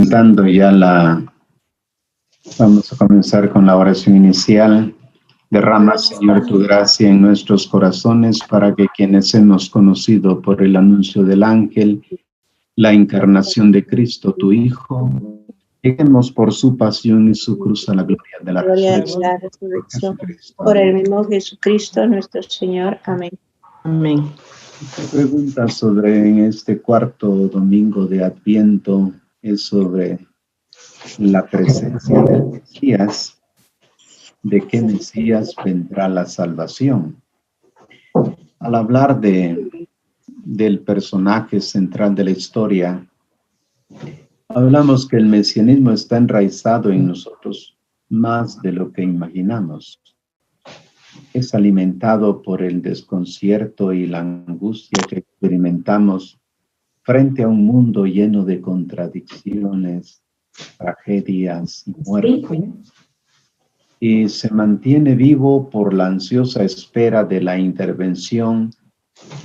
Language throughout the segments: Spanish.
Dando ya vamos a comenzar con la oración inicial. Derrama, Señor, tu gracia en nuestros corazones para que quienes hemos conocido por el anuncio del ángel, la encarnación de Cristo, tu Hijo, lleguemos por su pasión y su cruz a la gloria de la resurrección. Por el mismo Jesucristo nuestro Señor. Amén. Amén. La pregunta en este cuarto domingo de Adviento es sobre la presencia del Mesías. ¿De qué Mesías vendrá la salvación? Al hablar del personaje central de la historia, hablamos que el mesianismo está enraizado en nosotros más de lo que imaginamos. Es alimentado por el desconcierto y la angustia que experimentamos frente a un mundo lleno de contradicciones, tragedias y muerte. Y se mantiene vivo por la ansiosa espera de la intervención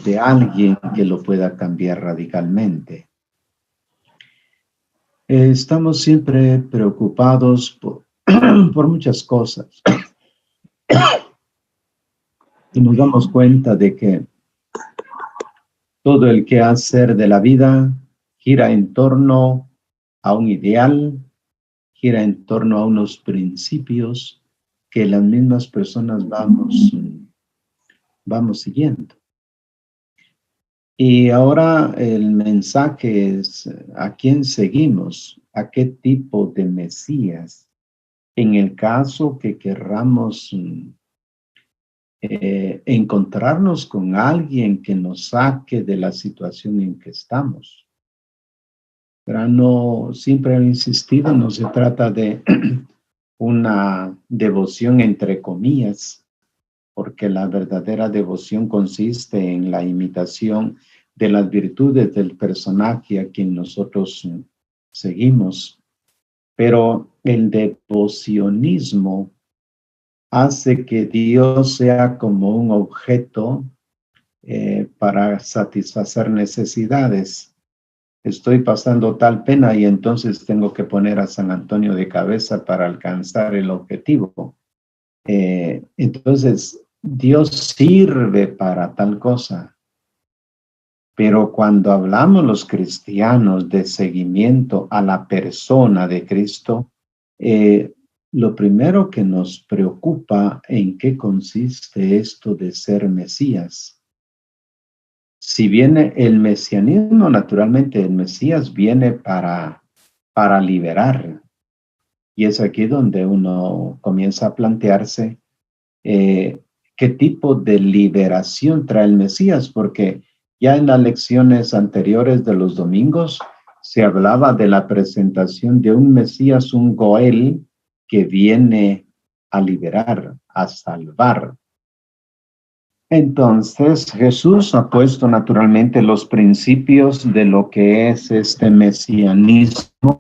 de alguien que lo pueda cambiar radicalmente. Estamos siempre preocupados por muchas cosas. Y nos damos cuenta de que todo el quehacer de la vida gira en torno a un ideal, gira en torno a unos principios que las mismas personas vamos siguiendo. Y ahora el mensaje es: ¿a quién seguimos? ¿A qué tipo de Mesías? En el caso que querramos encontrarnos con alguien que nos saque de la situación en que estamos. Pero no, siempre he insistido, no se trata de una devoción entre comillas, porque la verdadera devoción consiste en la imitación de las virtudes del personaje a quien nosotros seguimos. Pero el devocionismo hace que Dios sea como un objeto para satisfacer necesidades. Estoy pasando tal pena y entonces tengo que poner a San Antonio de cabeza para alcanzar el objetivo. Entonces, Dios sirve para tal cosa. Pero cuando hablamos los cristianos de seguimiento a la persona de Cristo, lo primero que nos preocupa en qué consiste esto de ser Mesías. Si viene el mesianismo, naturalmente el Mesías viene para liberar. Y es aquí donde uno comienza a plantearse qué tipo de liberación trae el Mesías, porque ya en las lecciones anteriores de los domingos se hablaba de la presentación de un Mesías, un Goel, que viene a liberar, a salvar. Entonces, Jesús ha puesto naturalmente los principios de lo que es este mesianismo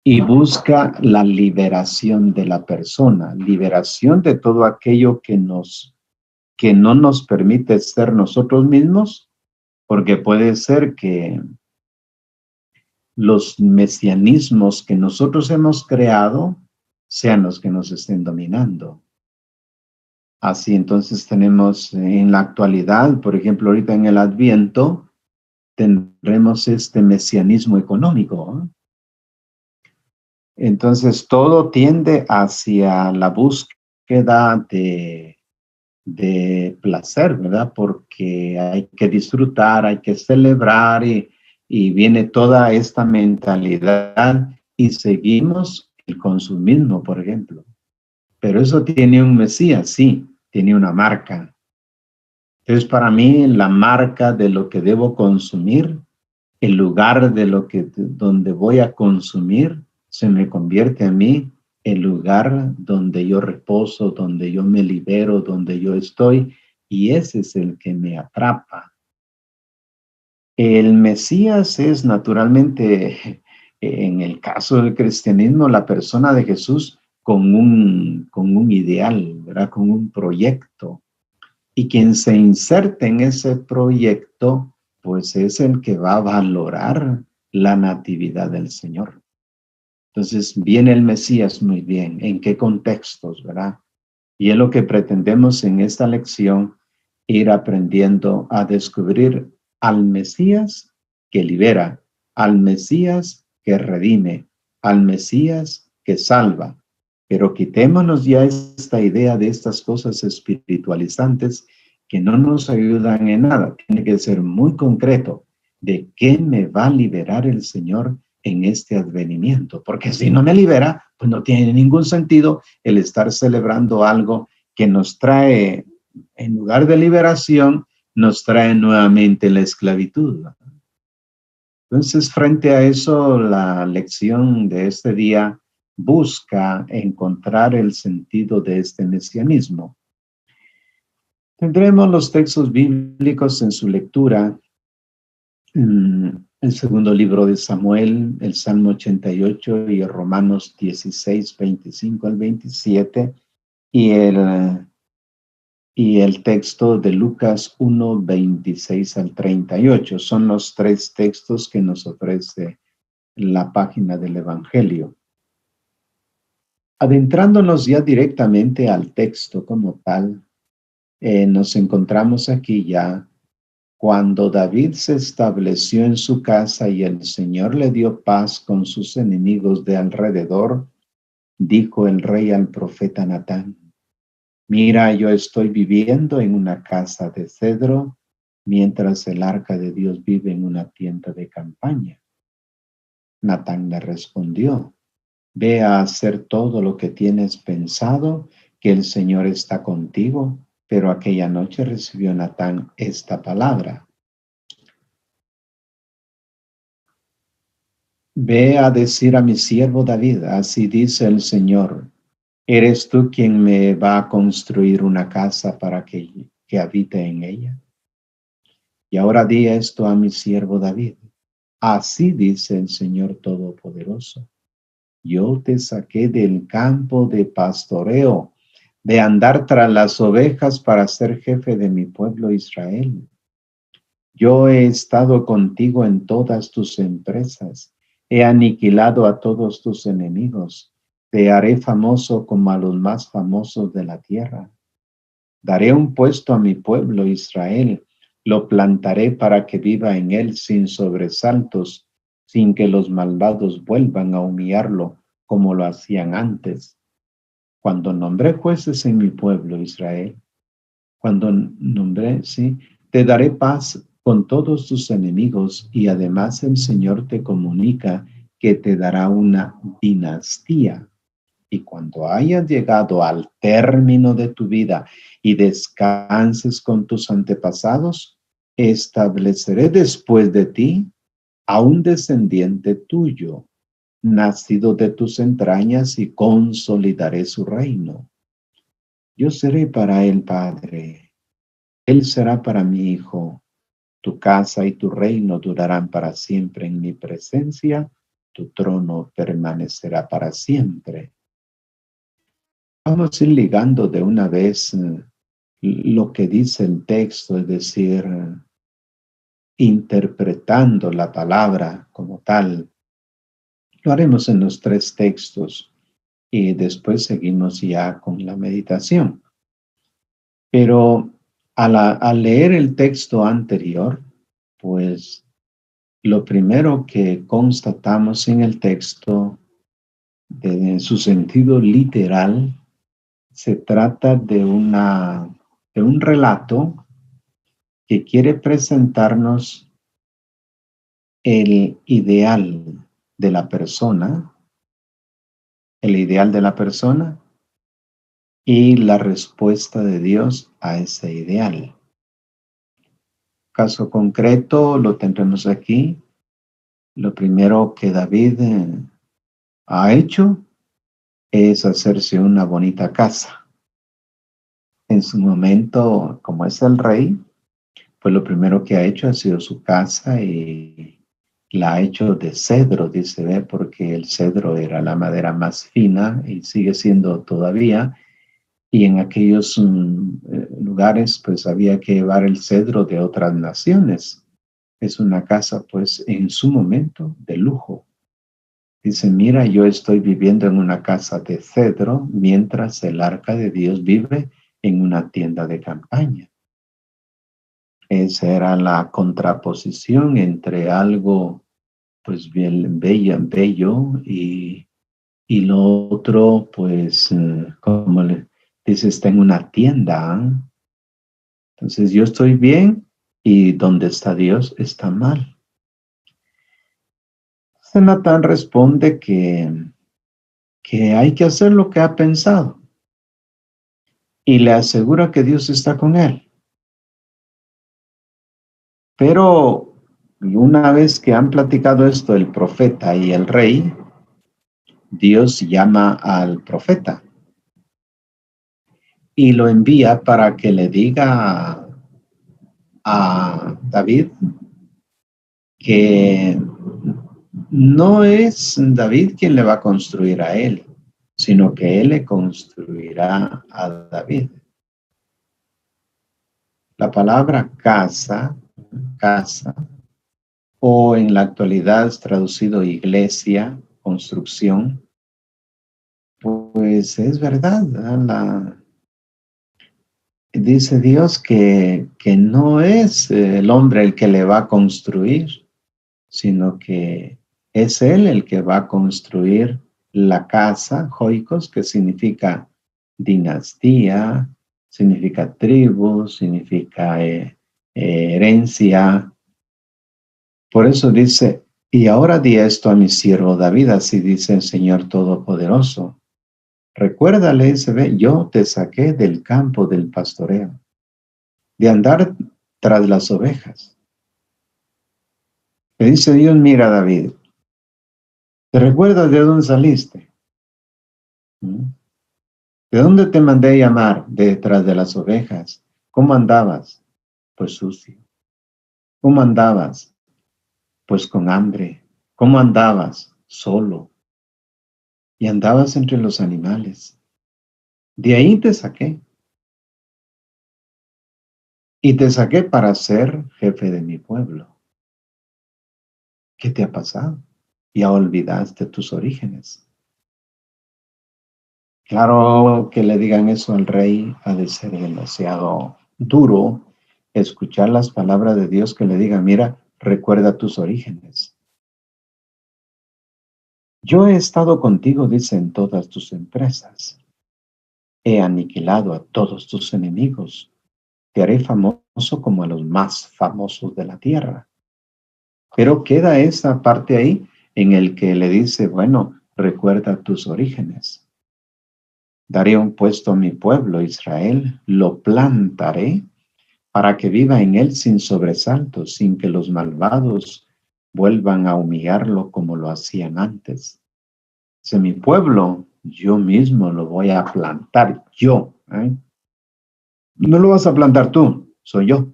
y busca la liberación de la persona, liberación de todo aquello que no nos permite ser nosotros mismos, porque puede ser que los mesianismos que nosotros hemos creado sean los que nos estén dominando. Así entonces tenemos en la actualidad, por ejemplo, ahorita en el Adviento, tendremos este mesianismo económico, ¿eh? Entonces todo tiende hacia la búsqueda de placer, ¿verdad? Porque hay que disfrutar, hay que celebrar y viene toda esta mentalidad y seguimos el consumismo, por ejemplo. Pero eso tiene un Mesías, sí, tiene una marca. Entonces, para mí, la marca de lo que debo consumir, el lugar donde voy a consumir, se me convierte a mí el lugar donde yo reposo, donde yo me libero, donde yo estoy, y ese es el que me atrapa. El Mesías es naturalmente, en el caso del cristianismo, la persona de Jesús con un ideal, ¿verdad? Con un proyecto. Y quien se inserte en ese proyecto, pues es el que va a valorar la natividad del Señor. Entonces viene el Mesías muy bien. ¿En qué contextos, verdad? Y es lo que pretendemos en esta lección, ir aprendiendo a descubrir al Mesías que libera, al Mesías que redime, al Mesías que salva. Pero quitémonos ya esta idea de estas cosas espiritualizantes que no nos ayudan en nada. Tiene que ser muy concreto de qué me va a liberar el Señor en este advenimiento. Porque si no me libera, pues no tiene ningún sentido el estar celebrando algo que nos trae, en lugar de liberación, nos trae nuevamente la esclavitud. Entonces, frente a eso, la lección de este día busca encontrar el sentido de este mesianismo. Tendremos los textos bíblicos en su lectura. El segundo libro de Samuel, el Salmo 88 y Romanos 16, 25 al 27 y el texto de Lucas 1, 26 al 38. Son los tres textos que nos ofrece la página del Evangelio. Adentrándonos ya directamente al texto como tal, nos encontramos aquí ya cuando David se estableció en su casa y el Señor le dio paz con sus enemigos de alrededor, dijo el rey al profeta Natán: mira, yo estoy viviendo en una casa de cedro, mientras el arca de Dios vive en una tienda de campaña. Natán le respondió: ve a hacer todo lo que tienes pensado, que el Señor está contigo. Pero aquella noche recibió Natán esta palabra: ve a decir a mi siervo David, así dice el Señor, ¿eres tú quien me va a construir una casa para que habite en ella? Y ahora di esto a mi siervo David, así dice el Señor Todopoderoso: yo te saqué del campo de pastoreo, de andar tras las ovejas para ser jefe de mi pueblo Israel. Yo he estado contigo en todas tus empresas, he aniquilado a todos tus enemigos, te haré famoso como a los más famosos de la tierra. Daré un puesto a mi pueblo Israel, lo plantaré para que viva en él sin sobresaltos, sin que los malvados vuelvan a humillarlo como lo hacían antes. Cuando nombré jueces en mi pueblo Israel, te daré paz con todos tus enemigos, y además el Señor te comunica que te dará una dinastía. Y cuando hayas llegado al término de tu vida y descanses con tus antepasados, estableceré después de ti a un descendiente tuyo, nacido de tus entrañas, y consolidaré su reino. Yo seré para él padre, él será para mi hijo. Tu casa y tu reino durarán para siempre en mi presencia, tu trono permanecerá para siempre. Vamos a ir ligando de una vez lo que dice el texto, es decir, interpretando la palabra como tal. Lo haremos en los tres textos y después seguimos ya con la meditación. Pero al leer el texto anterior, pues lo primero que constatamos en el texto, en su sentido literal, se trata de un relato que quiere presentarnos el ideal de la persona, y la respuesta de Dios a ese ideal. Caso concreto lo tendremos aquí. Lo primero que David ha hecho es hacerse una bonita casa. En su momento, como es el rey, pues lo primero que ha hecho ha sido su casa, y la ha hecho de cedro, dice, porque el cedro era la madera más fina y sigue siendo todavía. Y en aquellos lugares, pues había que llevar el cedro de otras naciones. Es una casa, pues, en su momento de lujo. Dice, mira, yo estoy viviendo en una casa de cedro, mientras el arca de Dios vive en una tienda de campaña. Esa era la contraposición entre algo, pues, bien bello y lo otro, pues, como le dice, está en una tienda. Entonces yo estoy bien y donde está Dios está mal. Natán responde que hay que hacer lo que ha pensado y le asegura que Dios está con él. Pero una vez que han platicado esto el profeta y el rey, Dios llama al profeta y lo envía para que le diga a David que no es David quien le va a construir a él, sino que él le construirá a David. La palabra casa, o en la actualidad es traducido iglesia, construcción, pues es verdad. Dice Dios que no es el hombre el que le va a construir, sino que es él el que va a construir la casa, joicos, que significa dinastía, significa tribu, significa herencia. Por eso dice, y ahora di esto a mi siervo David, así dice el Señor Todopoderoso. Recuérdale, se ve, yo te saqué del campo del pastoreo, de andar tras las ovejas. Le dice Dios, mira David, ¿te recuerdas de dónde saliste? ¿De dónde te mandé llamar? Detrás de las ovejas. ¿Cómo andabas? Pues sucio. ¿Cómo andabas? Pues con hambre. ¿Cómo andabas? Solo. Y andabas entre los animales. De ahí te saqué. Y te saqué para ser jefe de mi pueblo. ¿Qué te ha pasado? Ya olvidaste tus orígenes. Claro que le digan eso al rey ha de ser demasiado duro escuchar las palabras de Dios que le digan, mira, recuerda tus orígenes. Yo he estado contigo, dice, en todas tus empresas. He aniquilado a todos tus enemigos. Te haré famoso como a los más famosos de la tierra. Pero queda esa parte ahí en el que le dice, bueno, recuerda tus orígenes. Daré un puesto a mi pueblo Israel, lo plantaré para que viva en él sin sobresaltos, sin que los malvados vuelvan a humillarlo como lo hacían antes. Si mi pueblo, yo mismo lo voy a plantar, yo. No lo vas a plantar tú, soy yo.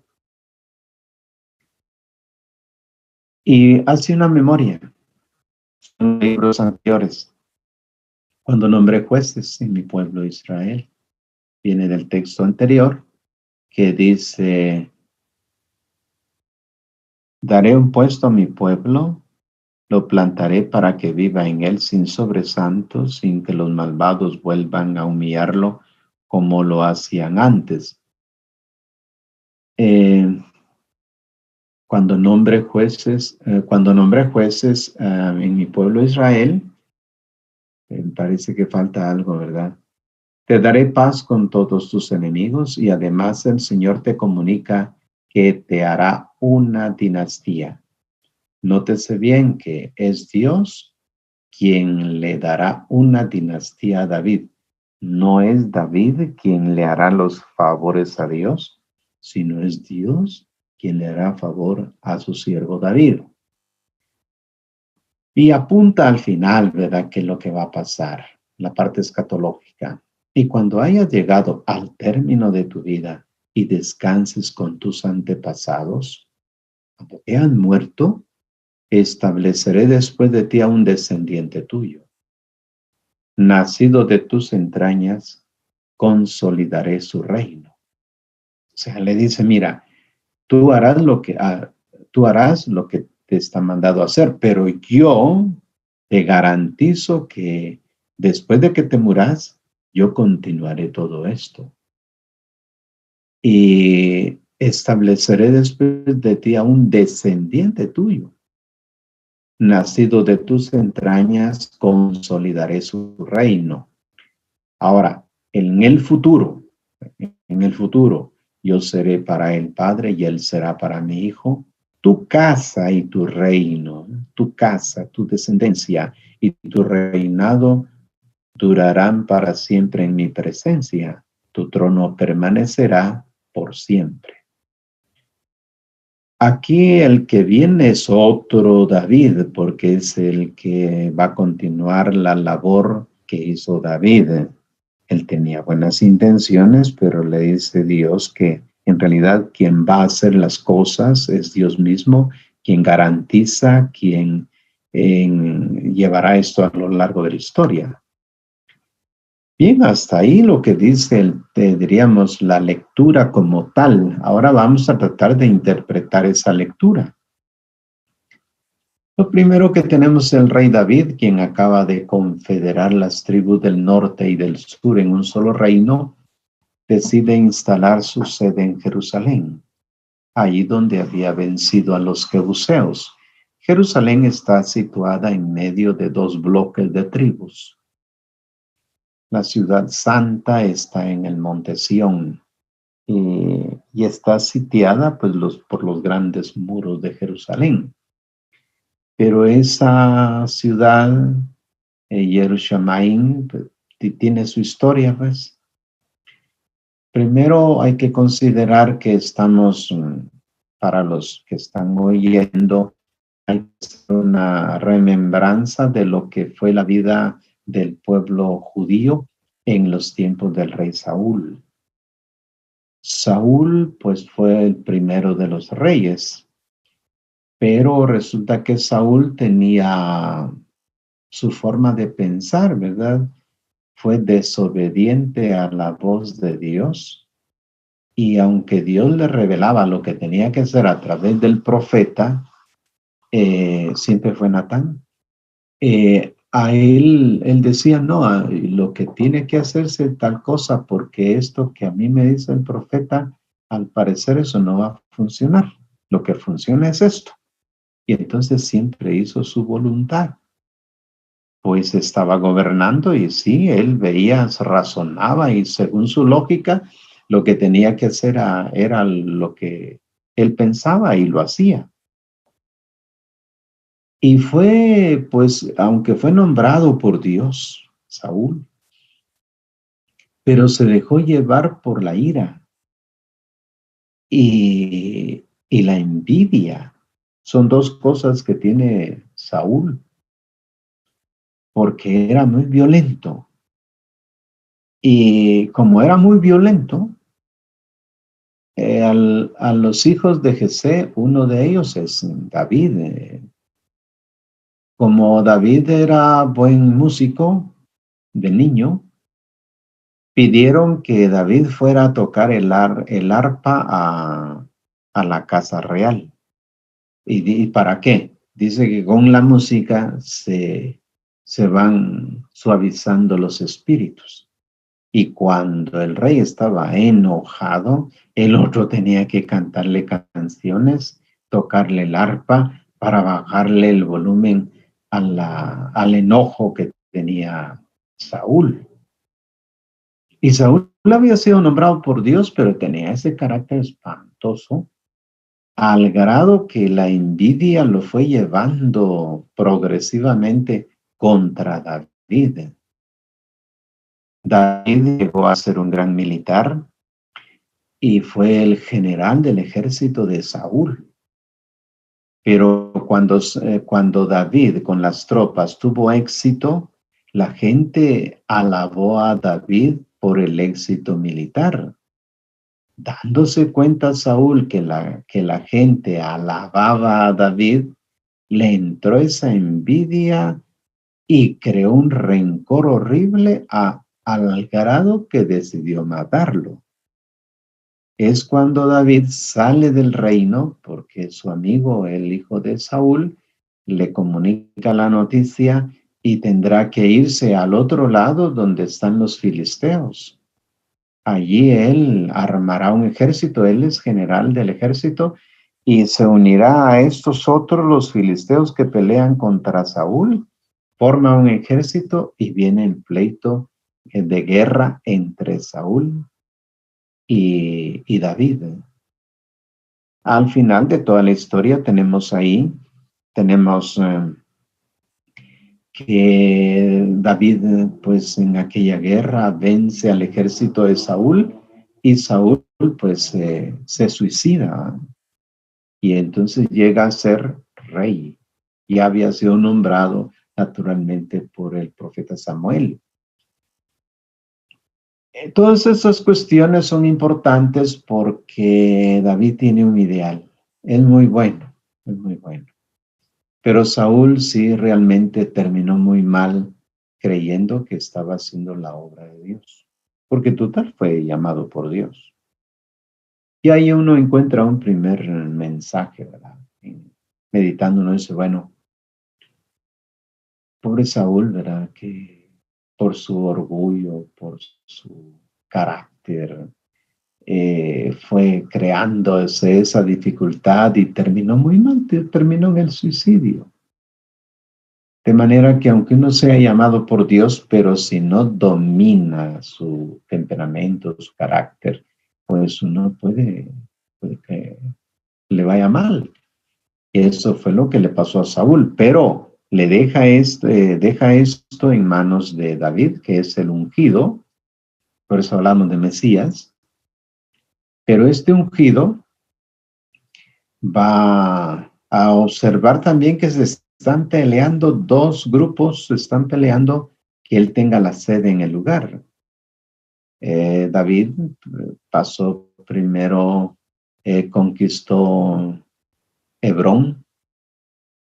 Y hace una memoria en libros anteriores. Cuando nombré jueces en mi pueblo Israel, viene del texto anterior que dice, daré un puesto a mi pueblo, lo plantaré para que viva en él sin sobresaltos, sin que los malvados vuelvan a humillarlo como lo hacían antes. Cuando nombré jueces en mi pueblo Israel, parece que falta algo, ¿verdad? Te daré paz con todos tus enemigos y además el Señor te comunica que te hará una dinastía. Nótese bien que es Dios quien le dará una dinastía a David. No es David quien le hará los favores a Dios, sino es Dios quien le hará favor a su siervo David. Y apunta al final, ¿verdad?, qué es lo que va a pasar, la parte escatológica. Y cuando hayas llegado al término de tu vida y descanses con tus antepasados, cuando te han muerto, estableceré después de ti a un descendiente tuyo. Nacido de tus entrañas, consolidaré su reino. O sea, le dice, mira, tú harás lo que te está mandado hacer, pero yo te garantizo que después de que te muras, yo continuaré todo esto. Y estableceré después de ti a un descendiente tuyo. Nacido de tus entrañas, consolidaré su reino. Ahora, en el futuro, yo seré para él padre y él será para mi hijo. Tu casa y tu reino, tu casa, tu descendencia y tu reinado durarán para siempre en mi presencia. Tu trono permanecerá por siempre. Aquí el que viene es otro David, porque es el que va a continuar la labor que hizo David. Él tenía buenas intenciones, pero le dice Dios que en realidad quien va a hacer las cosas es Dios mismo, quien garantiza, quien llevará esto a lo largo de la historia. Bien, hasta ahí lo que dice, diríamos, la lectura como tal. Ahora vamos a tratar de interpretar esa lectura. Lo primero que tenemos es el rey David, quien acaba de confederar las tribus del norte y del sur en un solo reino, decide instalar su sede en Jerusalén, allí donde había vencido a los jebuseos. Jerusalén está situada en medio de dos bloques de tribus. La ciudad santa está en el monte Sión y está sitiada pues, por los grandes muros de Jerusalén. Pero esa ciudad, Jerusalén, pues, tiene su historia, pues. Primero hay que considerar que estamos, para los que están oyendo, hay una remembranza de lo que fue la vida del pueblo judío en los tiempos del rey Saúl. Saúl, pues, fue el primero de los reyes, pero resulta que Saúl tenía su forma de pensar, ¿verdad? Fue desobediente a la voz de Dios. Y aunque Dios le revelaba lo que tenía que hacer a través del profeta, siempre fue Natán. A él decía, no, lo que tiene que hacerse tal cosa, porque esto que a mí me dice el profeta, al parecer eso no va a funcionar. Lo que funciona es esto. Y entonces siempre hizo su voluntad. Pues estaba gobernando y sí, él veía, razonaba y según su lógica, lo que tenía que hacer era lo que él pensaba y lo hacía. Y fue, pues, aunque fue nombrado por Dios, Saúl, pero se dejó llevar por la ira y la envidia. Son dos cosas que tiene Saúl, porque era muy violento. Y como era muy violento, a los hijos de Jesé, uno de ellos es David. Como David era buen músico de niño, pidieron que David fuera a tocar el arpa a la casa real. ¿Y para qué? Dice que con la música se van suavizando los espíritus. Y cuando el rey estaba enojado, el otro tenía que cantarle canciones, tocarle el arpa para bajarle el volumen al enojo que tenía Saúl. Y Saúl había sido nombrado por Dios, pero tenía ese carácter espantoso, al grado que la envidia lo fue llevando progresivamente contra David. David llegó a ser un gran militar y fue el general del ejército de Saúl. Pero cuando David con las tropas tuvo éxito, la gente alabó a David por el éxito militar. Dándose cuenta Saúl que la gente alababa a David, le entró esa envidia y creó un rencor horrible al grado que decidió matarlo. Es cuando David sale del reino porque su amigo, el hijo de Saúl, le comunica la noticia y tendrá que irse al otro lado donde están los filisteos. Allí él armará un ejército, él es general del ejército, y se unirá a estos otros, los filisteos que pelean contra Saúl, forma un ejército y viene el pleito de guerra entre Saúl y David. Al final de toda la historia tenemos que David, pues en aquella guerra vence al ejército de Saúl y Saúl, pues se suicida y entonces llega a ser rey. Y había sido nombrado naturalmente por el profeta Samuel. Todas esas cuestiones son importantes porque David tiene un ideal. Es muy bueno, es muy bueno. Pero Saúl sí realmente terminó muy mal creyendo que estaba haciendo la obra de Dios. Porque total fue llamado por Dios. Y ahí uno encuentra un primer mensaje, ¿verdad? Meditando uno dice, bueno, pobre Saúl, ¿verdad? Que por su orgullo, por su carácter, fue creando esa dificultad y terminó muy mal, terminó en el suicidio. De manera que aunque uno sea llamado por Dios, pero si no domina su temperamento, su carácter, pues uno puede que le vaya mal. Eso fue lo que le pasó a Saúl, pero le deja esto en manos de David, que es el ungido, por eso hablamos de Mesías, pero este ungido va a observar también que se están peleando dos grupos, se están peleando que él tenga la sede en el lugar. David pasó primero, conquistó Hebrón,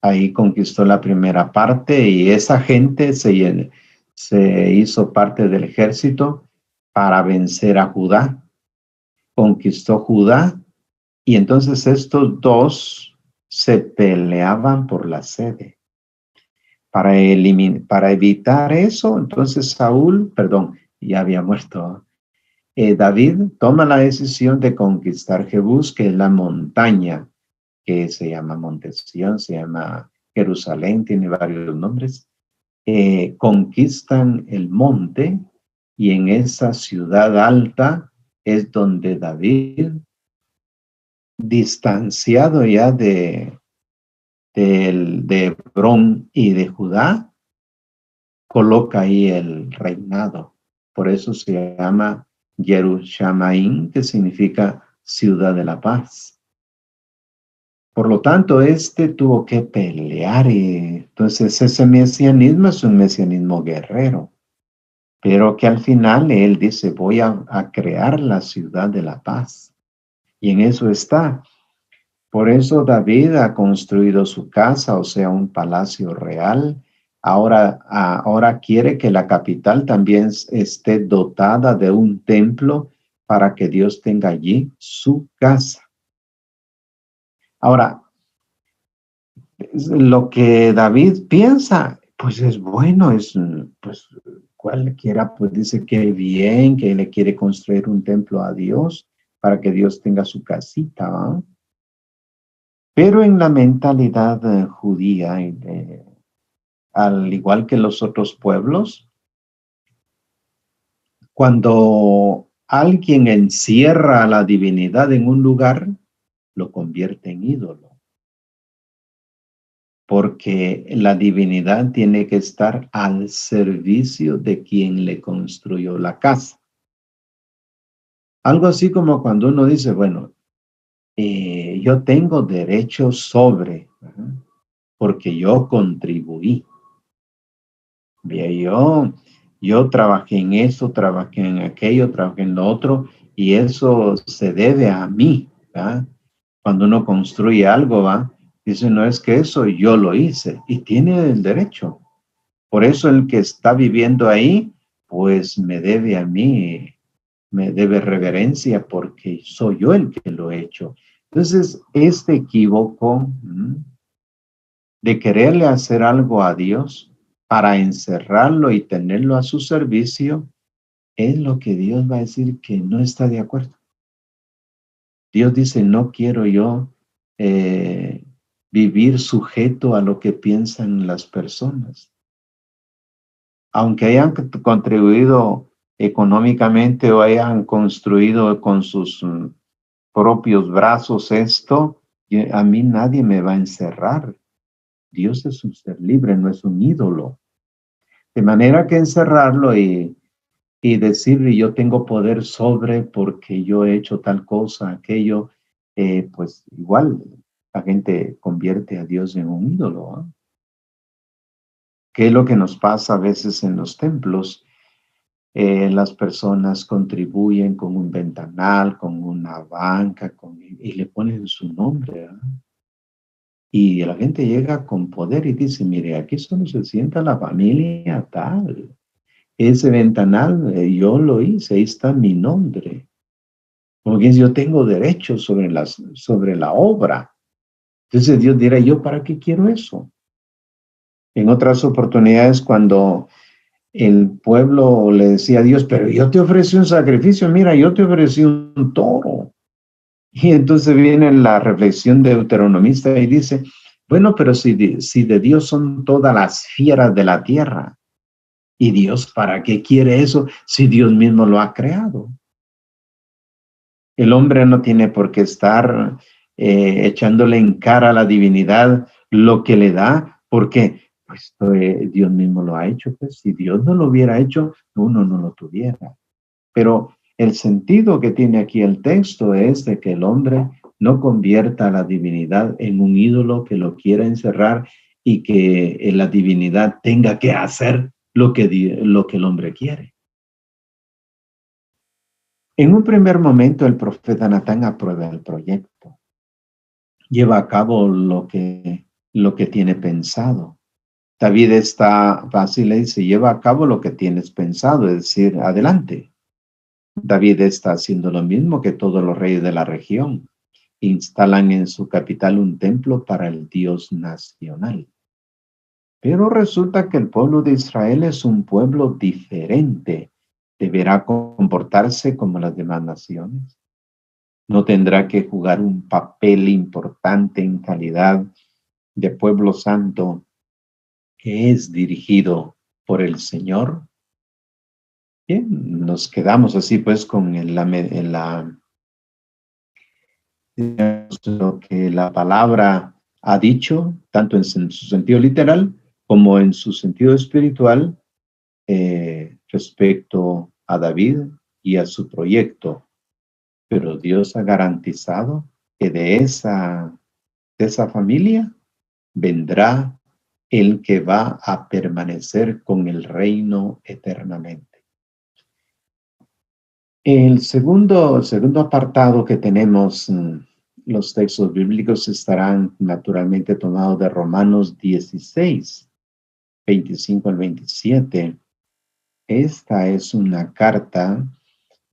ahí conquistó la primera parte y esa gente se hizo parte del ejército para vencer a Judá. Conquistó Judá y entonces estos dos se peleaban por la sede. Para evitar eso, entonces ya había muerto. David toma la decisión de conquistar Jebús, que es la montaña, que se llama Monte Sión, se llama Jerusalén, tiene varios nombres. Conquistan el monte y en esa ciudad alta es donde David, distanciado ya de Hebrón y de Judá, coloca ahí el reinado. Por eso se llama Jerusalén, que significa ciudad de la paz. Por lo tanto, tuvo que pelear y entonces ese mesianismo es un mesianismo guerrero, pero que al final él dice, voy a crear la ciudad de la paz. Y en eso está. Por eso David ha construido su casa, o sea, un palacio real. Ahora quiere que la capital también esté dotada de un templo para que Dios tenga allí su casa. Ahora, lo que David piensa, pues es bueno, pues cualquiera pues dice que bien, que le quiere construir un templo a Dios para que Dios tenga su casita, ¿no? Pero en la mentalidad judía, al igual que los otros pueblos, cuando alguien encierra a la divinidad en un lugar, lo convierte en ídolo. Porque la divinidad tiene que estar al servicio de quien le construyó la casa. Algo así como cuando uno dice, bueno, yo tengo derecho sobre, porque yo contribuí. Bien, yo trabajé en eso, trabajé en aquello, trabajé en lo otro, y eso se debe a mí, ¿verdad? Cuando uno construye algo, ¿va? Dice, no es que eso yo lo hice, y tiene el derecho. Por eso el que está viviendo ahí, pues me debe a mí, me debe reverencia, porque soy yo el que lo he hecho. Entonces, equívoco de quererle hacer algo a Dios, para encerrarlo y tenerlo a su servicio, es lo que Dios va a decir que no está de acuerdo. Dios dice, no quiero yo vivir sujeto a lo que piensan las personas. Aunque hayan contribuido económicamente o hayan construido con sus propios brazos esto, a mí nadie me va a encerrar. Dios es un ser libre, no es un ídolo. De manera que encerrarlo y decirle yo tengo poder sobre porque yo he hecho tal cosa, aquello, pues igual la gente convierte a Dios en un ídolo. ¿Eh? ¿Qué es lo que nos pasa a veces en los templos? Las personas contribuyen con un ventanal, con una banca, y le ponen su nombre. ¿Eh? Y la gente llega con poder y dice, mire, aquí solo se sienta la familia tal. Ese ventanal yo lo hice, ahí está mi nombre. Porque yo tengo derechos sobre la obra. Entonces Dios dirá, ¿yo para qué quiero eso? En otras oportunidades, cuando el pueblo le decía a Dios, pero yo te ofrecí un sacrificio, mira, yo te ofrecí un toro. Y entonces viene la reflexión deuteronomista y dice, bueno, pero si de Dios son todas las fieras de la tierra, ¿y Dios para qué quiere eso si Dios mismo lo ha creado? El hombre no tiene por qué estar echándole en cara a la divinidad lo que le da, porque pues, Dios mismo lo ha hecho. Pues si Dios no lo hubiera hecho, uno no lo tuviera. Pero el sentido que tiene aquí el texto es de que el hombre no convierta a la divinidad en un ídolo que lo quiera encerrar y que la divinidad tenga que hacer lo que el hombre quiere. En un primer momento, el profeta Natán aprueba el proyecto. Lleva a cabo lo que tiene pensado. David está fácil, le dice, lleva a cabo lo que tienes pensado, es decir, adelante. David está haciendo lo mismo que todos los reyes de la región. Instalan en su capital un templo para el Dios nacional. Pero resulta que el pueblo de Israel es un pueblo diferente. Deberá comportarse como las demás naciones. No tendrá que jugar un papel importante en calidad de pueblo santo que es dirigido por el Señor. Bien, nos quedamos así pues con lo que la palabra ha dicho, tanto en su sentido literal como en su sentido espiritual, respecto a David y a su proyecto. Pero Dios ha garantizado que de esa familia vendrá el que va a permanecer con el reino eternamente. El segundo apartado que tenemos, los textos bíblicos estarán naturalmente tomados de Romanos 16, 25 al 27. Esta es una carta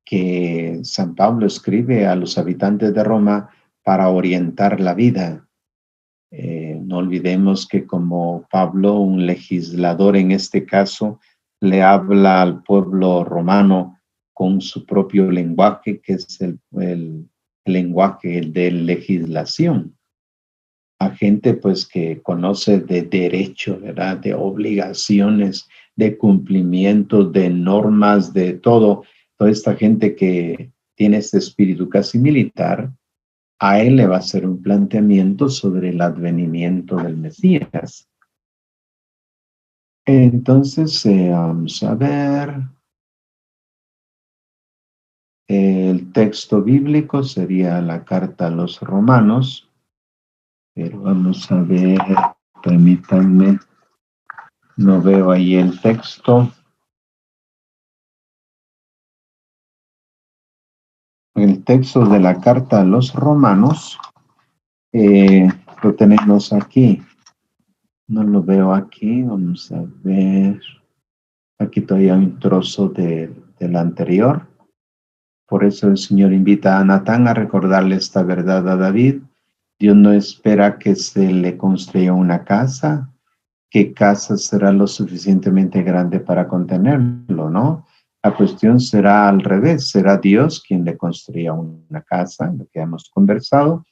que San Pablo escribe a los habitantes de Roma para orientar la vida. No olvidemos que como Pablo, un legislador en este caso, le habla al pueblo romano con su propio lenguaje, que es el lenguaje de legislación. A gente pues que conoce de derecho, ¿verdad? De obligaciones, de cumplimiento, de normas, de todo. Toda esta gente que tiene este espíritu casi militar, a él le va a hacer un planteamiento sobre el advenimiento del Mesías. Entonces, vamos a ver. El texto bíblico sería la carta a los Romanos, pero vamos a ver, permítanme, no veo ahí el texto. El texto de la carta a los Romanos lo tenemos aquí. No lo veo aquí, vamos a ver. Aquí todavía hay un trozo del anterior. Por eso el Señor invita a Natán a recordarle esta verdad a David. Dios no espera que se le construya una casa, ¿qué casa será lo suficientemente grande para contenerlo, no? La cuestión será al revés, será Dios quien le construya una casa, lo que hemos conversado.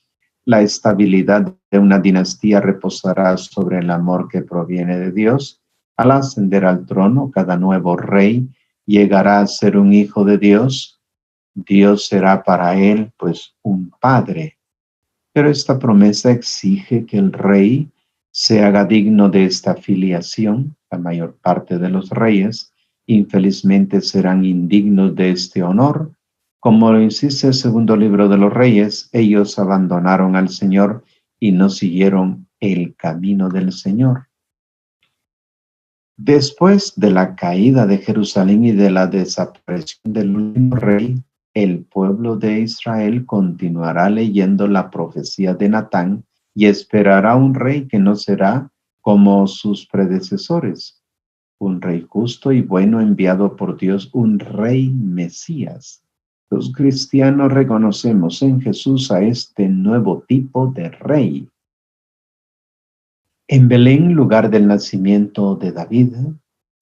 La estabilidad de una dinastía reposará sobre el amor que proviene de Dios. Al ascender al trono, cada nuevo rey llegará a ser un hijo de Dios. Dios será para él, pues, un padre. Pero esta promesa exige que el rey se haga digno de esta filiación. La mayor parte de los reyes, infelizmente, serán indignos de este honor. Como lo insiste el segundo libro de los Reyes, ellos abandonaron al Señor y no siguieron el camino del Señor. Después de la caída de Jerusalén y de la desaparición del último rey, el pueblo de Israel continuará leyendo la profecía de Natán y esperará un rey que no será como sus predecesores, un rey justo y bueno enviado por Dios, un rey Mesías. Los cristianos reconocemos en Jesús a este nuevo tipo de rey. En Belén, lugar del nacimiento de David,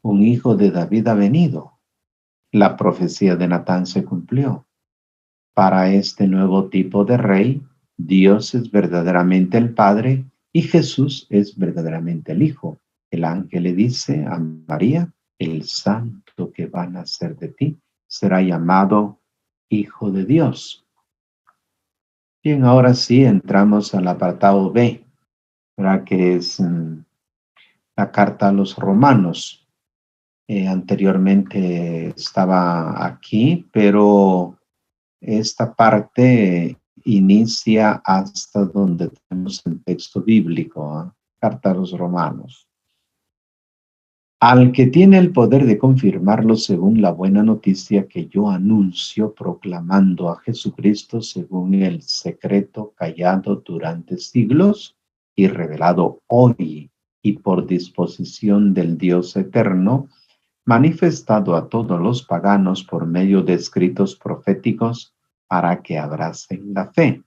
un hijo de David ha venido. La profecía de Natán se cumplió. Para este nuevo tipo de rey, Dios es verdaderamente el Padre y Jesús es verdaderamente el Hijo. El ángel le dice a María, el santo que va a nacer de ti será llamado Hijo de Dios. Bien, ahora sí entramos al apartado B, ¿verdad? Que es la carta a los romanos. Anteriormente estaba aquí, pero esta parte inicia hasta donde tenemos el texto bíblico, ¿eh? Carta a los romanos. Al que tiene el poder de confirmarlo según la buena noticia que yo anuncio, proclamando a Jesucristo según el secreto callado durante siglos y revelado hoy y por disposición del Dios eterno, manifestado a todos los paganos por medio de escritos proféticos para que abracen la fe.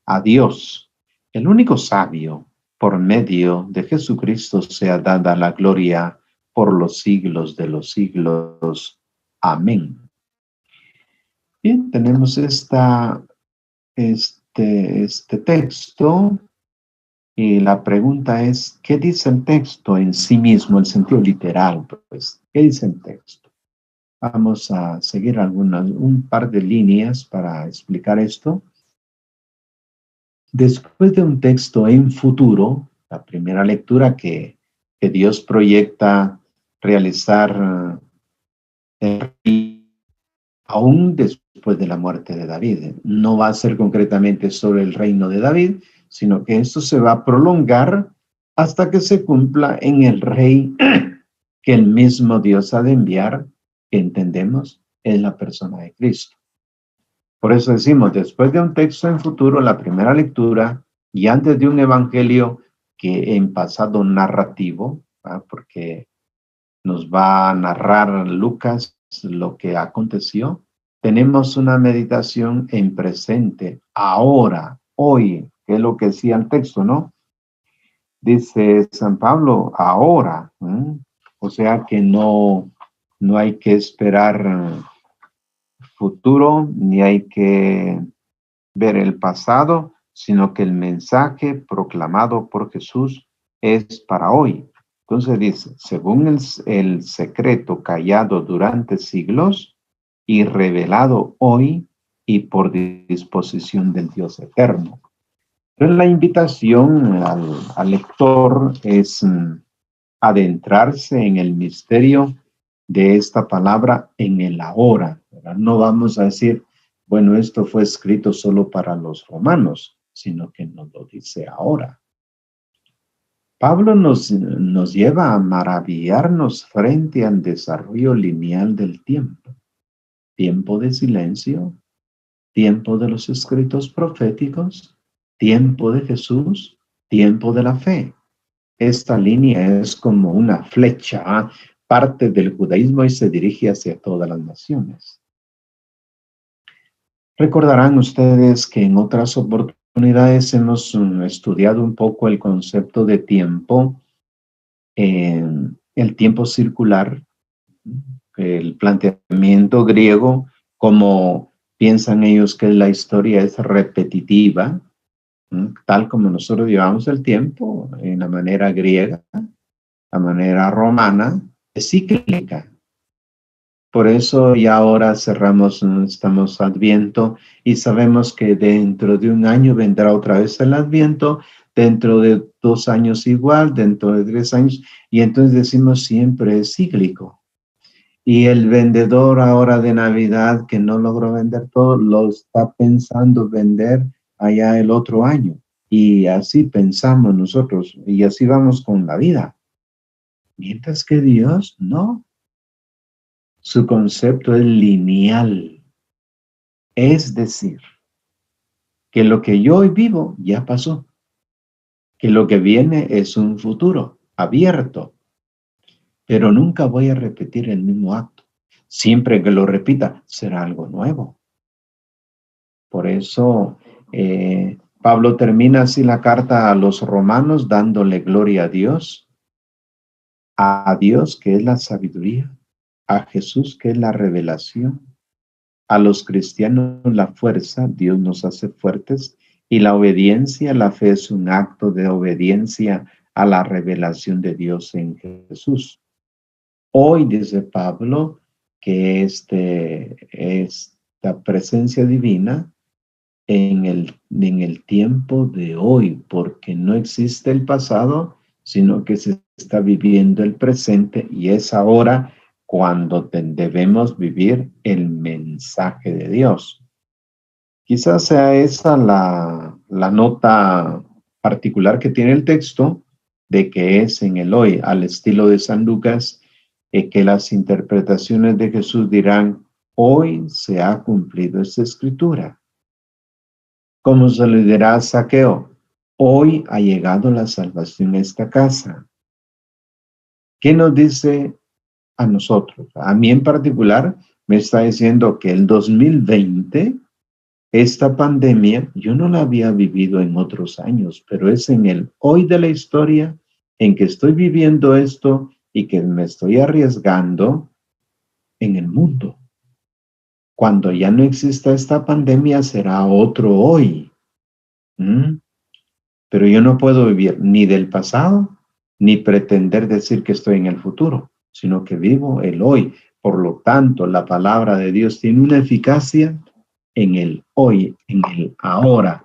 A Dios, el único sabio, por medio de Jesucristo sea dada la gloria por los siglos de los siglos. Amén. Bien, tenemos este texto y la pregunta es, ¿qué dice el texto en sí mismo, el sentido literal? Pues, ¿qué dice el texto? Vamos a seguir un par de líneas para explicar esto. Después de un texto en futuro, la primera lectura que Dios proyecta realizar aún después de la muerte de David. No va a ser concretamente sobre el reino de David, sino que esto se va a prolongar hasta que se cumpla en el rey que el mismo Dios ha de enviar, que entendemos es la persona de Cristo. Por eso decimos, después de un texto en futuro, la primera lectura, y antes de un evangelio que en pasado narrativo, ¿verdad? Porque nos va a narrar Lucas lo que aconteció, tenemos una meditación en presente, ahora, hoy, que es lo que decía el texto, ¿no? Dice San Pablo, ahora, ¿eh? O sea que no hay que esperar futuro, ni hay que ver el pasado, sino que el mensaje proclamado por Jesús es para hoy. Entonces dice, según el secreto callado durante siglos y revelado hoy y por disposición del Dios eterno. Entonces la invitación al lector es adentrarse en el misterio de esta palabra en el ahora, ¿verdad? No vamos a decir, bueno, esto fue escrito solo para los romanos, sino que nos lo dice ahora. Pablo nos lleva a maravillarnos frente al desarrollo lineal del tiempo. Tiempo de silencio, tiempo de los escritos proféticos, tiempo de Jesús, tiempo de la fe. Esta línea es como una flecha, parte del judaísmo y se dirige hacia todas las naciones. Recordarán ustedes que en otras oportunidades hemos estudiado un poco el concepto de tiempo el tiempo circular, el planteamiento griego, como piensan ellos que la historia es repetitiva, tal como nosotros llevamos el tiempo, en la manera griega, la manera romana, es cíclica. Por eso ya ahora cerramos, estamos Adviento y sabemos que dentro de un año vendrá otra vez el Adviento, dentro de 2 años igual, dentro de 3 años, y entonces decimos siempre es cíclico. Y el vendedor ahora de Navidad que no logró vender todo, lo está pensando vender allá el otro año. Y así pensamos nosotros, y así vamos con la vida. Mientras que Dios no. Su concepto es lineal. Es decir, que lo que yo hoy vivo ya pasó. Que lo que viene es un futuro abierto. Pero nunca voy a repetir el mismo acto. Siempre que lo repita, será algo nuevo. Por eso Pablo termina así la carta a los romanos dándole gloria a Dios que es la sabiduría, a Jesús que es la revelación, a los cristianos la fuerza, Dios nos hace fuertes, y la obediencia, la fe es un acto de obediencia a la revelación de Dios en Jesús. Hoy dice Pablo que esta presencia divina en el tiempo de hoy, porque no existe el pasado, sino que se está viviendo el presente y es ahora cuando debemos vivir el mensaje de Dios. Quizás sea esa la nota particular que tiene el texto, de que es en el hoy, al estilo de San Lucas, que las interpretaciones de Jesús dirán, hoy se ha cumplido esta escritura. Como se le dirá a Zaqueo, hoy ha llegado la salvación a esta casa. ¿Qué nos dice a nosotros? A mí en particular me está diciendo que el 2020, esta pandemia, yo no la había vivido en otros años, pero es en el hoy de la historia en que estoy viviendo esto y que me estoy arriesgando en el mundo. Cuando ya no exista esta pandemia, será otro hoy. Pero yo no puedo vivir ni del pasado, ni pretender decir que estoy en el futuro, sino que vivo el hoy. Por lo tanto, la palabra de Dios tiene una eficacia en el hoy, en el ahora.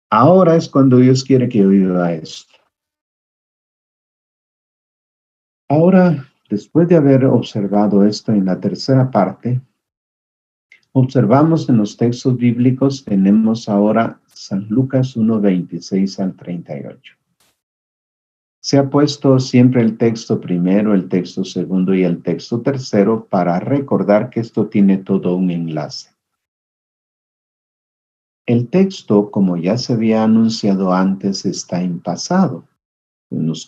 Ahora es cuando Dios quiere que yo viva esto. Ahora, después de haber observado esto en la tercera parte, observamos en los textos bíblicos, tenemos ahora San Lucas 1, 26 al 38. Se ha puesto siempre el texto primero, el texto segundo y el texto tercero para recordar que esto tiene todo un enlace. El texto, como ya se había anunciado antes, está en pasado.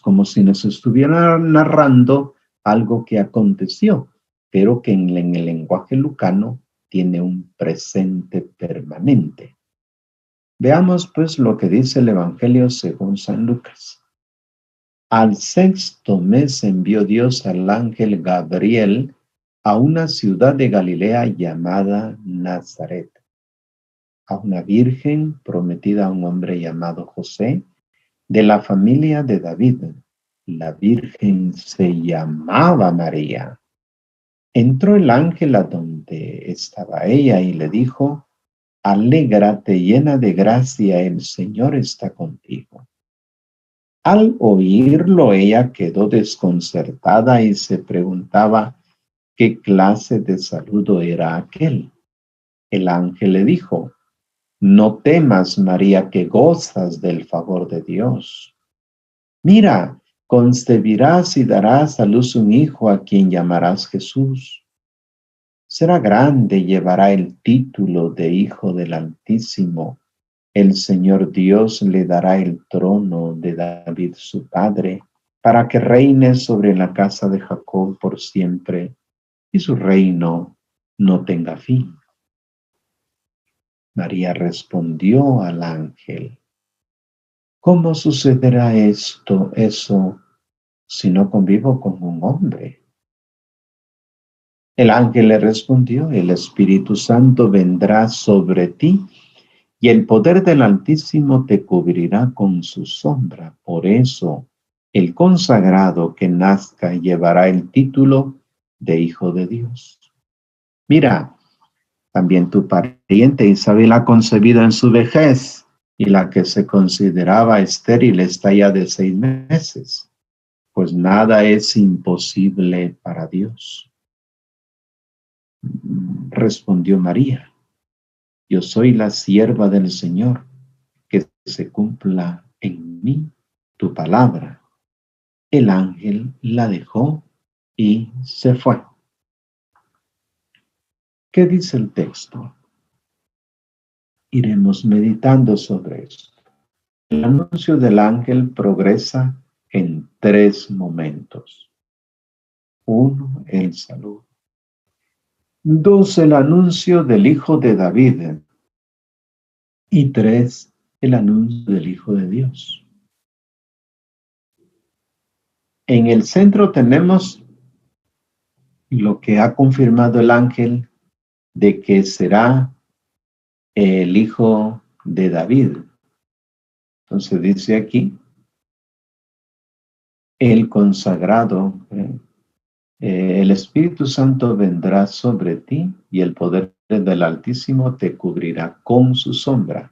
Como si nos estuviera narrando algo que aconteció, pero que en el lenguaje lucano tiene un presente permanente. Veamos pues lo que dice el Evangelio según San Lucas. Al 6º mes envió Dios al ángel Gabriel a una ciudad de Galilea llamada Nazaret, a una virgen prometida a un hombre llamado José, de la familia de David. La virgen se llamaba María. Entró el ángel a donde estaba ella y le dijo, alégrate llena de gracia, el Señor está contigo. Al oírlo, ella quedó desconcertada y se preguntaba qué clase de saludo era aquel. El ángel le dijo, no temas, María, que gozas del favor de Dios. Mira, concebirás y darás a luz un hijo a quien llamarás Jesús. Será grande y llevará el título de Hijo del Altísimo. El Señor Dios le dará el trono de David su padre, para que reine sobre la casa de Jacob por siempre, y su reino no tenga fin. María respondió al ángel, ¿cómo sucederá eso si no convivo con un hombre? El ángel le respondió, el Espíritu Santo vendrá sobre ti y el poder del Altísimo te cubrirá con su sombra. Por eso, el consagrado que nazca llevará el título de Hijo de Dios. Mira, también tu pariente Isabel ha concebido en su vejez, y la que se consideraba estéril está ya de 6 meses, pues nada es imposible para Dios. Respondió María, yo soy la sierva del Señor, que se cumpla en mí tu palabra. El ángel la dejó y se fue. ¿Qué dice el texto? Iremos meditando sobre esto. El anuncio del ángel progresa en 3 momentos. 1, el saludo. 2, el anuncio del Hijo de David. Y 3, el anuncio del Hijo de Dios. En el centro tenemos lo que ha confirmado el ángel de que será el Hijo de David. Entonces dice aquí, el consagrado, el Espíritu Santo vendrá sobre ti y el poder del Altísimo te cubrirá con su sombra.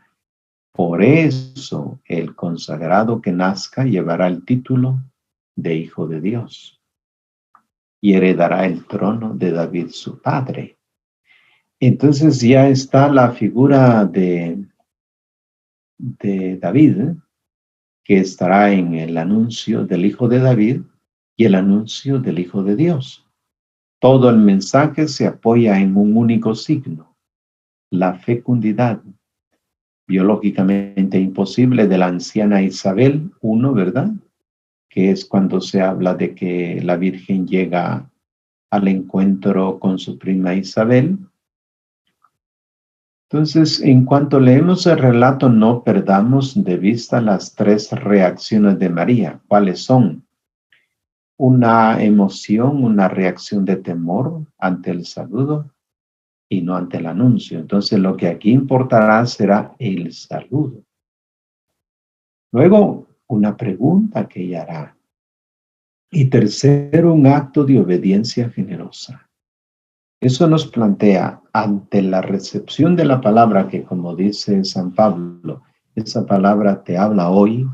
Por eso el consagrado que nazca llevará el título de Hijo de Dios y heredará el trono de David su padre. Entonces ya está la figura de David, que estará en el anuncio del Hijo de David y el anuncio del Hijo de Dios. Todo el mensaje se apoya en un único signo, la fecundidad biológicamente imposible de la anciana Isabel, ¿verdad? Que es cuando se habla de que la Virgen llega al encuentro con su prima Isabel. Entonces, en cuanto leemos el relato, no perdamos de vista las 3 reacciones de María. ¿Cuáles son? Una emoción, una reacción de temor ante el saludo y no ante el anuncio. Entonces, lo que aquí importará será el saludo. Luego, una pregunta que ella hará. Y tercero, un acto de obediencia generosa. Eso nos plantea, ante la recepción de la palabra, que como dice San Pablo, esa palabra te habla hoy,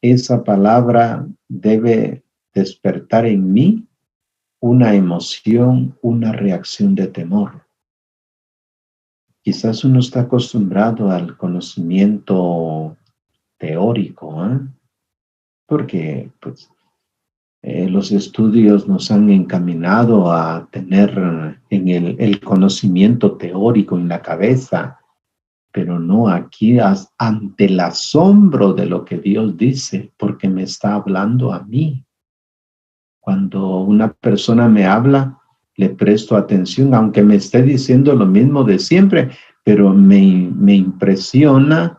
esa palabra debe despertar en mí una emoción, una reacción de temor. Quizás uno está acostumbrado al conocimiento teórico, porque pues, los estudios nos han encaminado a tener en el conocimiento teórico en la cabeza, pero no aquí ante el asombro de lo que Dios dice, porque me está hablando a mí. Cuando una persona me habla, le presto atención, aunque me esté diciendo lo mismo de siempre, pero me impresiona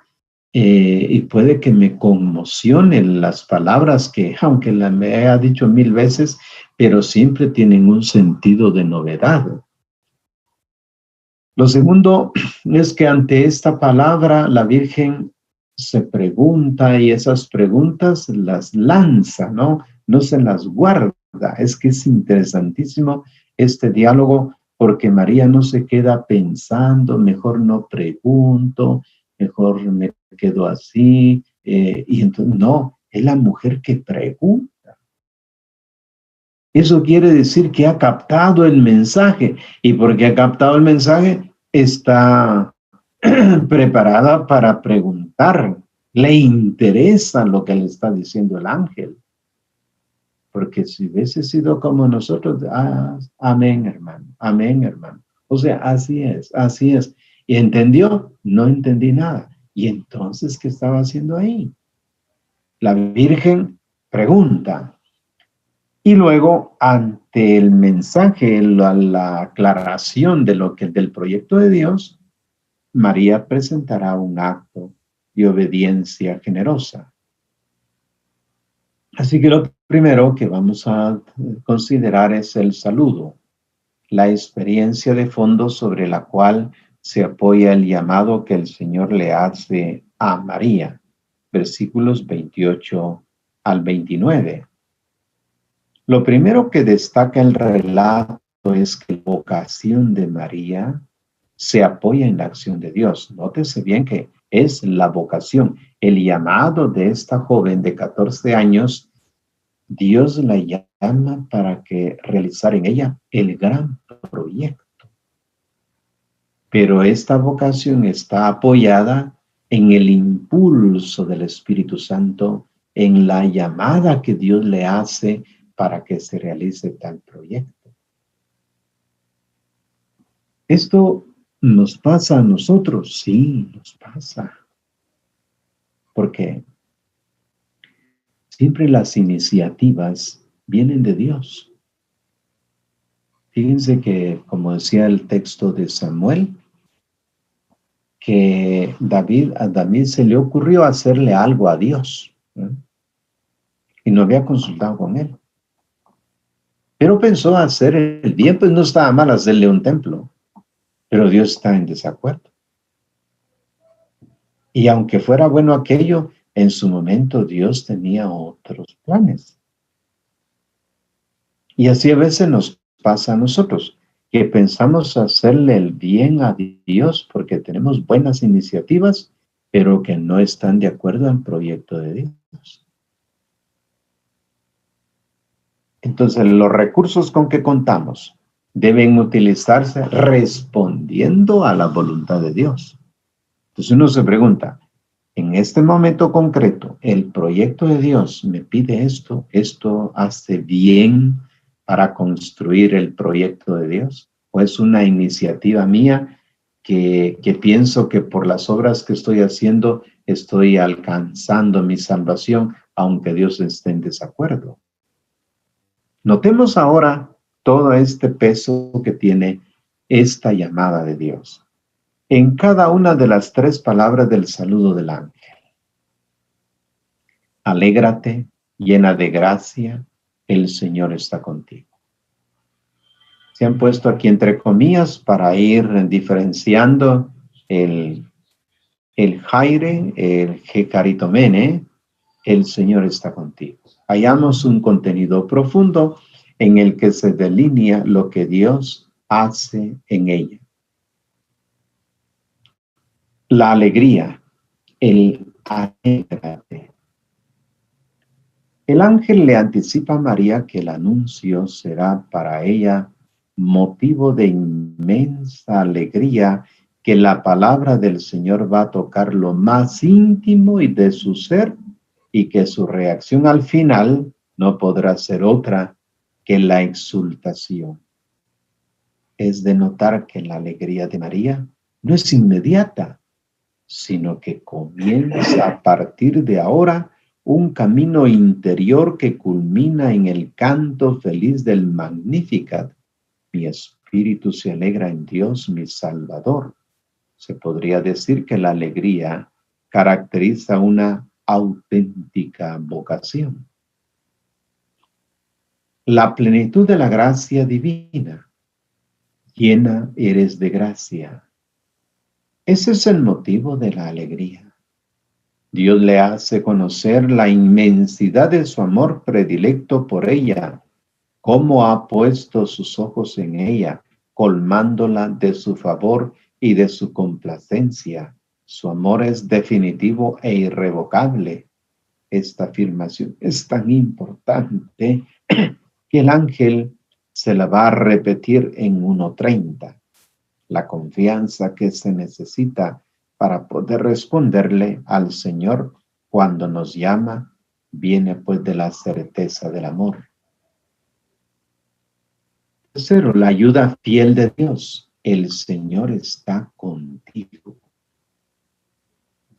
y puede que me conmocionen las palabras que, aunque me haya dicho 1000 veces, pero siempre tienen un sentido de novedad. Lo segundo es que ante esta palabra la Virgen se pregunta y esas preguntas las lanza, ¿no? No se las guarda. Es que es interesantísimo este diálogo porque María no se queda pensando, mejor no pregunto, mejor me quedo así. Y entonces, no, es la mujer que pregunta. Eso quiere decir que ha captado el mensaje y porque ha captado el mensaje está preparada para preguntar. Le interesa lo que le está diciendo el ángel. Porque si hubiese sido como nosotros, amén, hermano, amén, hermano. O sea, así es, así es. ¿Y entendió? No entendí nada. ¿Y entonces qué estaba haciendo ahí? La Virgen pregunta. Y luego, ante el mensaje, la aclaración de del proyecto de Dios, María presentará un acto de obediencia generosa. Así que lo Primero que vamos a considerar es el saludo, la experiencia de fondo sobre la cual se apoya el llamado que el Señor le hace a María, versículos 28 al 29. Lo primero que destaca el relato es que la vocación de María se apoya en la acción de Dios. Nótese bien que es la vocación, el llamado de esta joven de 14 años. Dios la llama para que realizara en ella el gran proyecto. Pero esta vocación está apoyada en el impulso del Espíritu Santo, en la llamada que Dios le hace para que se realice tal proyecto. ¿Esto nos pasa a nosotros? Sí, nos pasa. Porque siempre las iniciativas vienen de Dios. Fíjense que, como decía el texto de Samuel, que a David se le ocurrió hacerle algo a Dios, ¿eh? Y no había consultado con él. Pero pensó hacer el bien, pues no estaba mal hacerle un templo, pero Dios está en desacuerdo. Y aunque fuera bueno aquello, en su momento Dios tenía otros planes. Y así a veces nos pasa a nosotros, que pensamos hacerle el bien a Dios porque tenemos buenas iniciativas, pero que no están de acuerdo al proyecto de Dios. Entonces, los recursos con que contamos deben utilizarse respondiendo a la voluntad de Dios. Entonces uno se pregunta, en este momento concreto, el proyecto de Dios me pide esto hace bien para construir el proyecto de Dios, o es una iniciativa mía que pienso que por las obras que estoy haciendo estoy alcanzando mi salvación, aunque Dios esté en desacuerdo. Notemos ahora todo este peso que tiene esta llamada de Dios en cada una de las 3 palabras del saludo del ángel. Alégrate, llena de gracia, el Señor está contigo. Se han puesto aquí entre comillas para ir diferenciando el Jaire, el Jecaritomene, el Señor está contigo. Hallamos un contenido profundo en el que se delinea lo que Dios hace en ella. La alegría, el alégrate. El ángel le anticipa a María que el anuncio será para ella motivo de inmensa alegría, que la palabra del Señor va a tocar lo más íntimo y de su ser, y que su reacción al final no podrá ser otra que la exultación. Es de notar que la alegría de María no es inmediata, sino que comienza a partir de ahora un camino interior que culmina en el canto feliz del Magnificat. Mi espíritu se alegra en Dios, mi Salvador. Se podría decir que la alegría caracteriza una auténtica vocación. La plenitud de la gracia divina. Llena eres de gracia. Ese es el motivo de la alegría. Dios le hace conocer la inmensidad de su amor predilecto por ella, cómo ha puesto sus ojos en ella, colmándola de su favor y de su complacencia. Su amor es definitivo e irrevocable. Esta afirmación es tan importante que el ángel se la va a repetir en 1:30. La confianza que se necesita para poder responderle al Señor cuando nos llama viene pues de la certeza del amor. Tercero, la ayuda fiel de Dios. El Señor está contigo.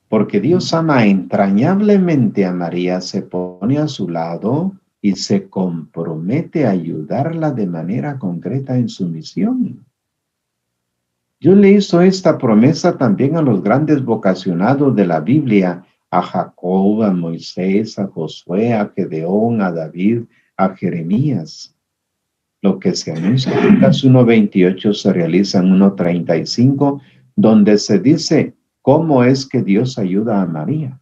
Porque Dios ama entrañablemente a María, se pone a su lado y se compromete a ayudarla de manera concreta en su misión. Dios le hizo esta promesa también a los grandes vocacionados de la Biblia, a Jacob, a Moisés, a Josué, a Gedeón, a David, a Jeremías. Lo que se anuncia en Lucas 1:28 se realiza en 1:35, donde se dice cómo es que Dios ayuda a María.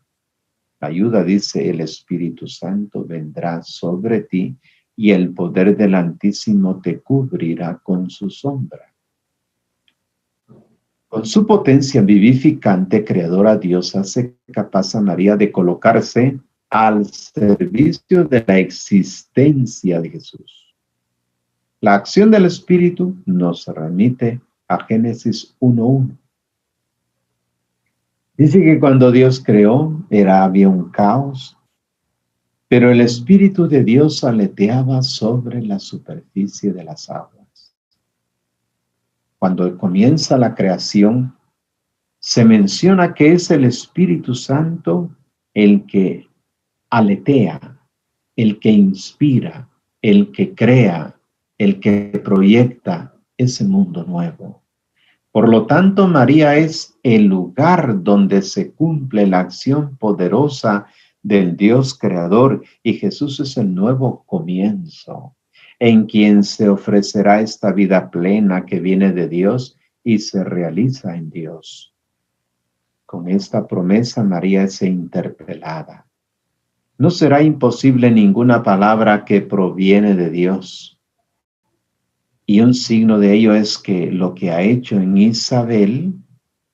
La ayuda, dice, el Espíritu Santo vendrá sobre ti y el poder del Altísimo te cubrirá con su sombra. Con su potencia vivificante, creadora, Dios hace capaz a María de colocarse al servicio de la existencia de Jesús. La acción del Espíritu nos remite a Génesis 1:1. Dice que cuando Dios creó, había un caos, pero el Espíritu de Dios aleteaba sobre la superficie de las aguas. Cuando comienza la creación, se menciona que es el Espíritu Santo el que aletea, el que inspira, el que crea, el que proyecta ese mundo nuevo. Por lo tanto, María es el lugar donde se cumple la acción poderosa del Dios creador y Jesús es el nuevo comienzo en quien se ofrecerá esta vida plena que viene de Dios y se realiza en Dios. Con esta promesa María es interpelada. No será imposible ninguna palabra que proviene de Dios. Y un signo de ello es que lo que ha hecho en Isabel,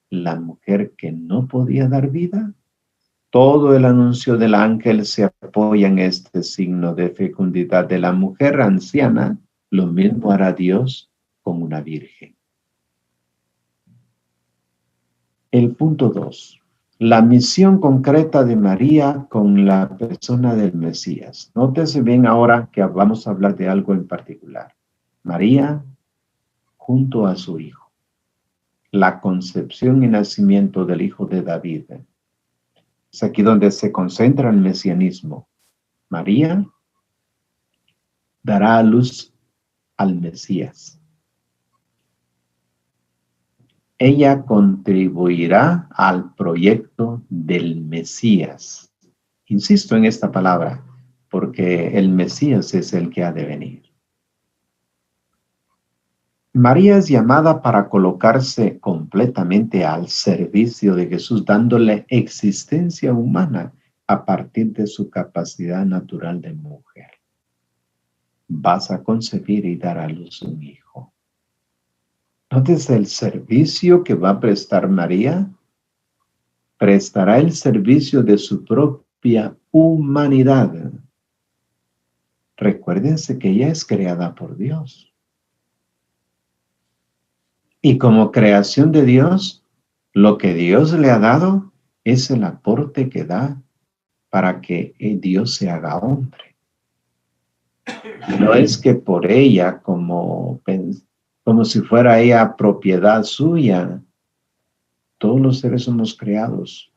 la mujer que no podía dar vida, todo el anuncio del ángel se apoya en este signo de fecundidad de la mujer anciana. Lo mismo hará Dios con una virgen. El punto 2. La misión concreta de María con la persona del Mesías. Nótese bien ahora que vamos a hablar de algo en particular. María junto a su hijo. La concepción y nacimiento del hijo de David. Es aquí donde se concentra el mesianismo. María dará a luz al Mesías. Ella contribuirá al proyecto del Mesías. Insisto en esta palabra, porque el Mesías es el que ha de venir. María es llamada para colocarse completamente al servicio de Jesús, dándole existencia humana a partir de su capacidad natural de mujer. Vas a concebir y dar a luz un hijo. Entonces, el servicio que va a prestar María, prestará el servicio de su propia humanidad. Recuérdense que ella es creada por Dios. Y como creación de Dios, lo que Dios le ha dado es el aporte que da para que Dios se haga hombre. No es que por ella, como si fuera ella propiedad suya, todos los seres somos creados.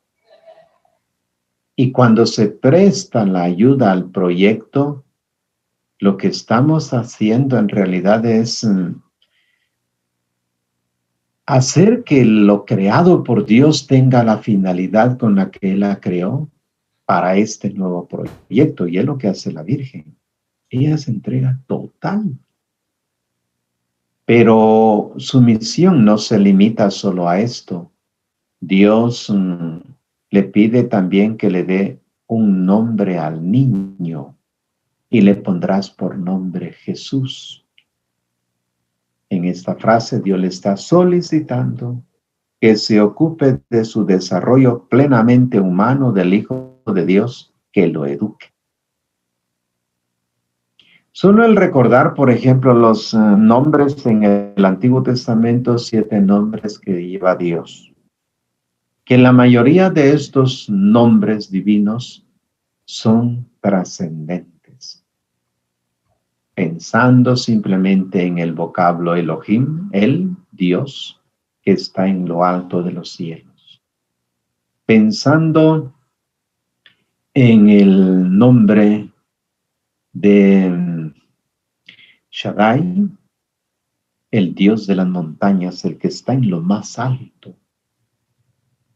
Y cuando se presta la ayuda al proyecto, lo que estamos haciendo en realidad es hacer que lo creado por Dios tenga la finalidad con la que Él la creó para este nuevo proyecto. Y es lo que hace la Virgen. Ella se entrega total. Pero su misión no se limita solo a esto. Dios le pide también que le dé un nombre al niño y le pondrás por nombre Jesús. En esta frase Dios le está solicitando que se ocupe de su desarrollo plenamente humano del Hijo de Dios, que lo eduque. Solo el recordar, por ejemplo, los nombres en el Antiguo Testamento, 7 nombres que lleva Dios, que la mayoría de estos nombres divinos son trascendentes. Pensando simplemente en el vocablo Elohim, el Dios que está en lo alto de los cielos. Pensando en el nombre de Shaddai, el Dios de las montañas, el que está en lo más alto.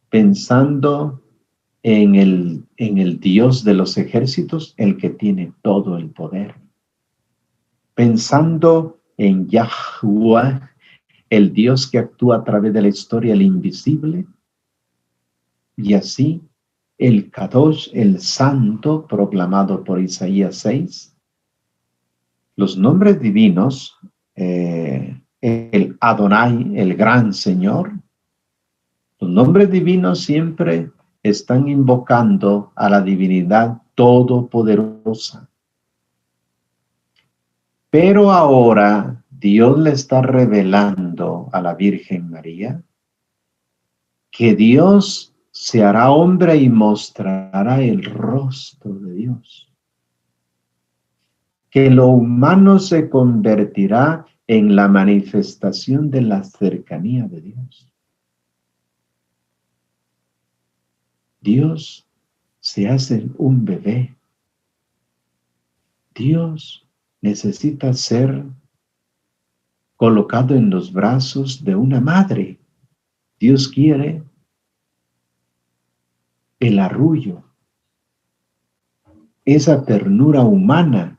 Pensando en el Dios de los ejércitos, el que tiene todo el poder. Pensando en Yahweh, el Dios que actúa a través de la historia, el invisible, y así el Kadosh, el Santo, proclamado por Isaías 6, los nombres divinos, el Adonai, el gran Señor, los nombres divinos siempre están invocando a la divinidad todopoderosa. Pero ahora Dios le está revelando a la Virgen María que Dios se hará hombre y mostrará el rostro de Dios. Que lo humano se convertirá en la manifestación de la cercanía de Dios. Dios se hace un bebé. Dios necesita ser colocado en los brazos de una madre. Dios quiere el arrullo, esa ternura humana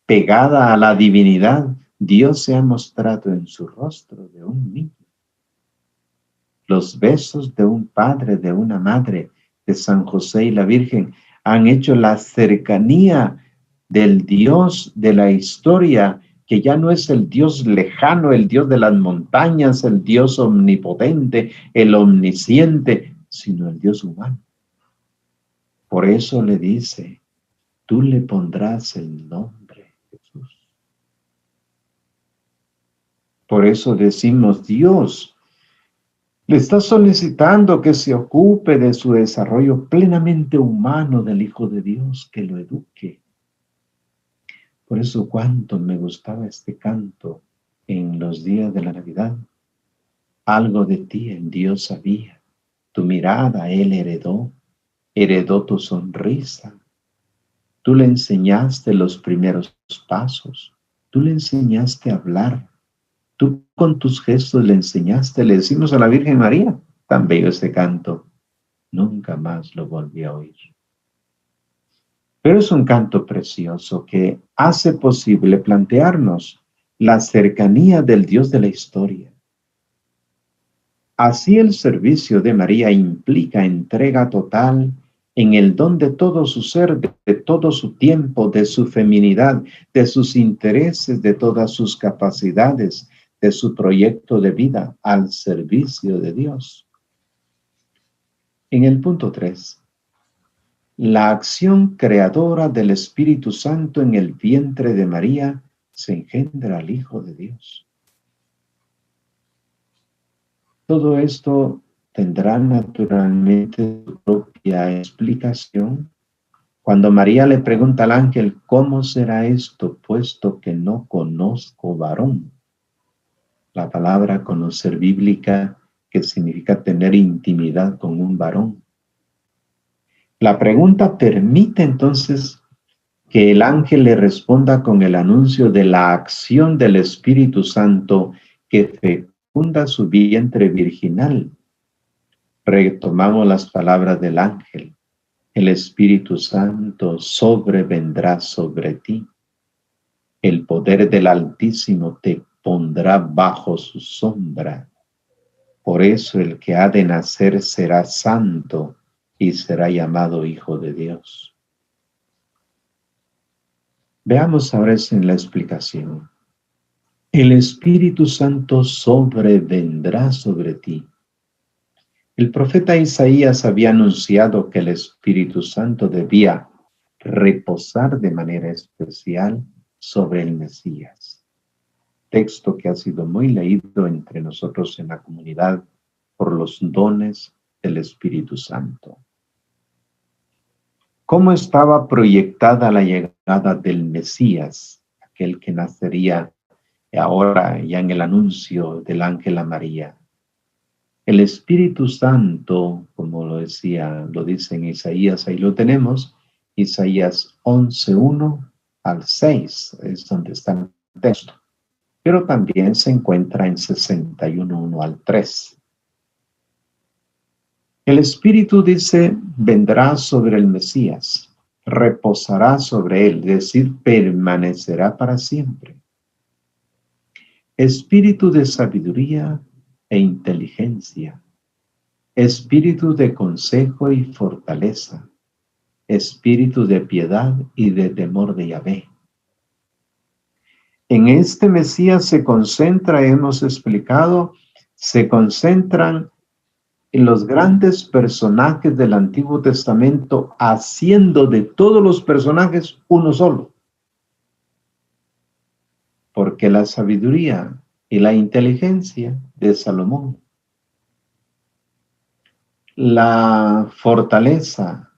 pegada a la divinidad. Dios se ha mostrado en su rostro de un niño. Los besos de un padre, de una madre, de San José y la Virgen han hecho la cercanía del Dios de la historia, que ya no es el Dios lejano, el Dios de las montañas, el Dios omnipotente, el omnisciente, sino el Dios humano. Por eso le dice, tú le pondrás el nombre Jesús. Por eso decimos, Dios le está solicitando que se ocupe de su desarrollo plenamente humano del Hijo de Dios, que lo eduque. Por eso cuánto me gustaba este canto en los días de la Navidad. Algo de ti en Dios sabía, tu mirada Él heredó tu sonrisa. Tú le enseñaste los primeros pasos, tú le enseñaste a hablar, tú con tus gestos le enseñaste, le decimos a la Virgen María, tan bello este canto, nunca más lo volví a oír. Pero es un canto precioso que hace posible plantearnos la cercanía del Dios de la historia. Así el servicio de María implica entrega total en el don de todo su ser, de todo su tiempo, de su feminidad, de sus intereses, de todas sus capacidades, de su proyecto de vida al servicio de Dios. En el punto 3, la acción creadora del Espíritu Santo en el vientre de María se engendra al Hijo de Dios. Todo esto tendrá naturalmente su propia explicación. Cuando María le pregunta al ángel, ¿cómo será esto, puesto que no conozco varón? La palabra conocer bíblica, que significa tener intimidad con un varón. La pregunta permite entonces que el ángel le responda con el anuncio de la acción del Espíritu Santo que fecunda su vientre virginal. Retomamos las palabras del ángel. El Espíritu Santo sobrevendrá sobre ti. El poder del Altísimo te pondrá bajo su sombra. Por eso el que ha de nacer será santo y será llamado Hijo de Dios. Veamos ahora en la explicación. El Espíritu Santo sobrevendrá sobre ti. El profeta Isaías había anunciado que el Espíritu Santo debía reposar de manera especial sobre el Mesías. Texto que ha sido muy leído entre nosotros en la comunidad por los dones del Espíritu Santo. ¿Cómo estaba proyectada la llegada del Mesías, aquel que nacería ahora ya en el anuncio del ángel a María? El Espíritu Santo, como lo dice en Isaías, ahí lo tenemos, Isaías 11:1 al 6, es donde está el texto. Pero también se encuentra en 61:1 al 3. El Espíritu dice, vendrá sobre el Mesías, reposará sobre él, es decir, permanecerá para siempre. Espíritu de sabiduría e inteligencia, espíritu de consejo y fortaleza, espíritu de piedad y de temor de Yahvé. En este Mesías se concentra, hemos explicado, se concentran en los grandes personajes del Antiguo Testamento, haciendo de todos los personajes uno solo. Porque la sabiduría y la inteligencia de Salomón, la fortaleza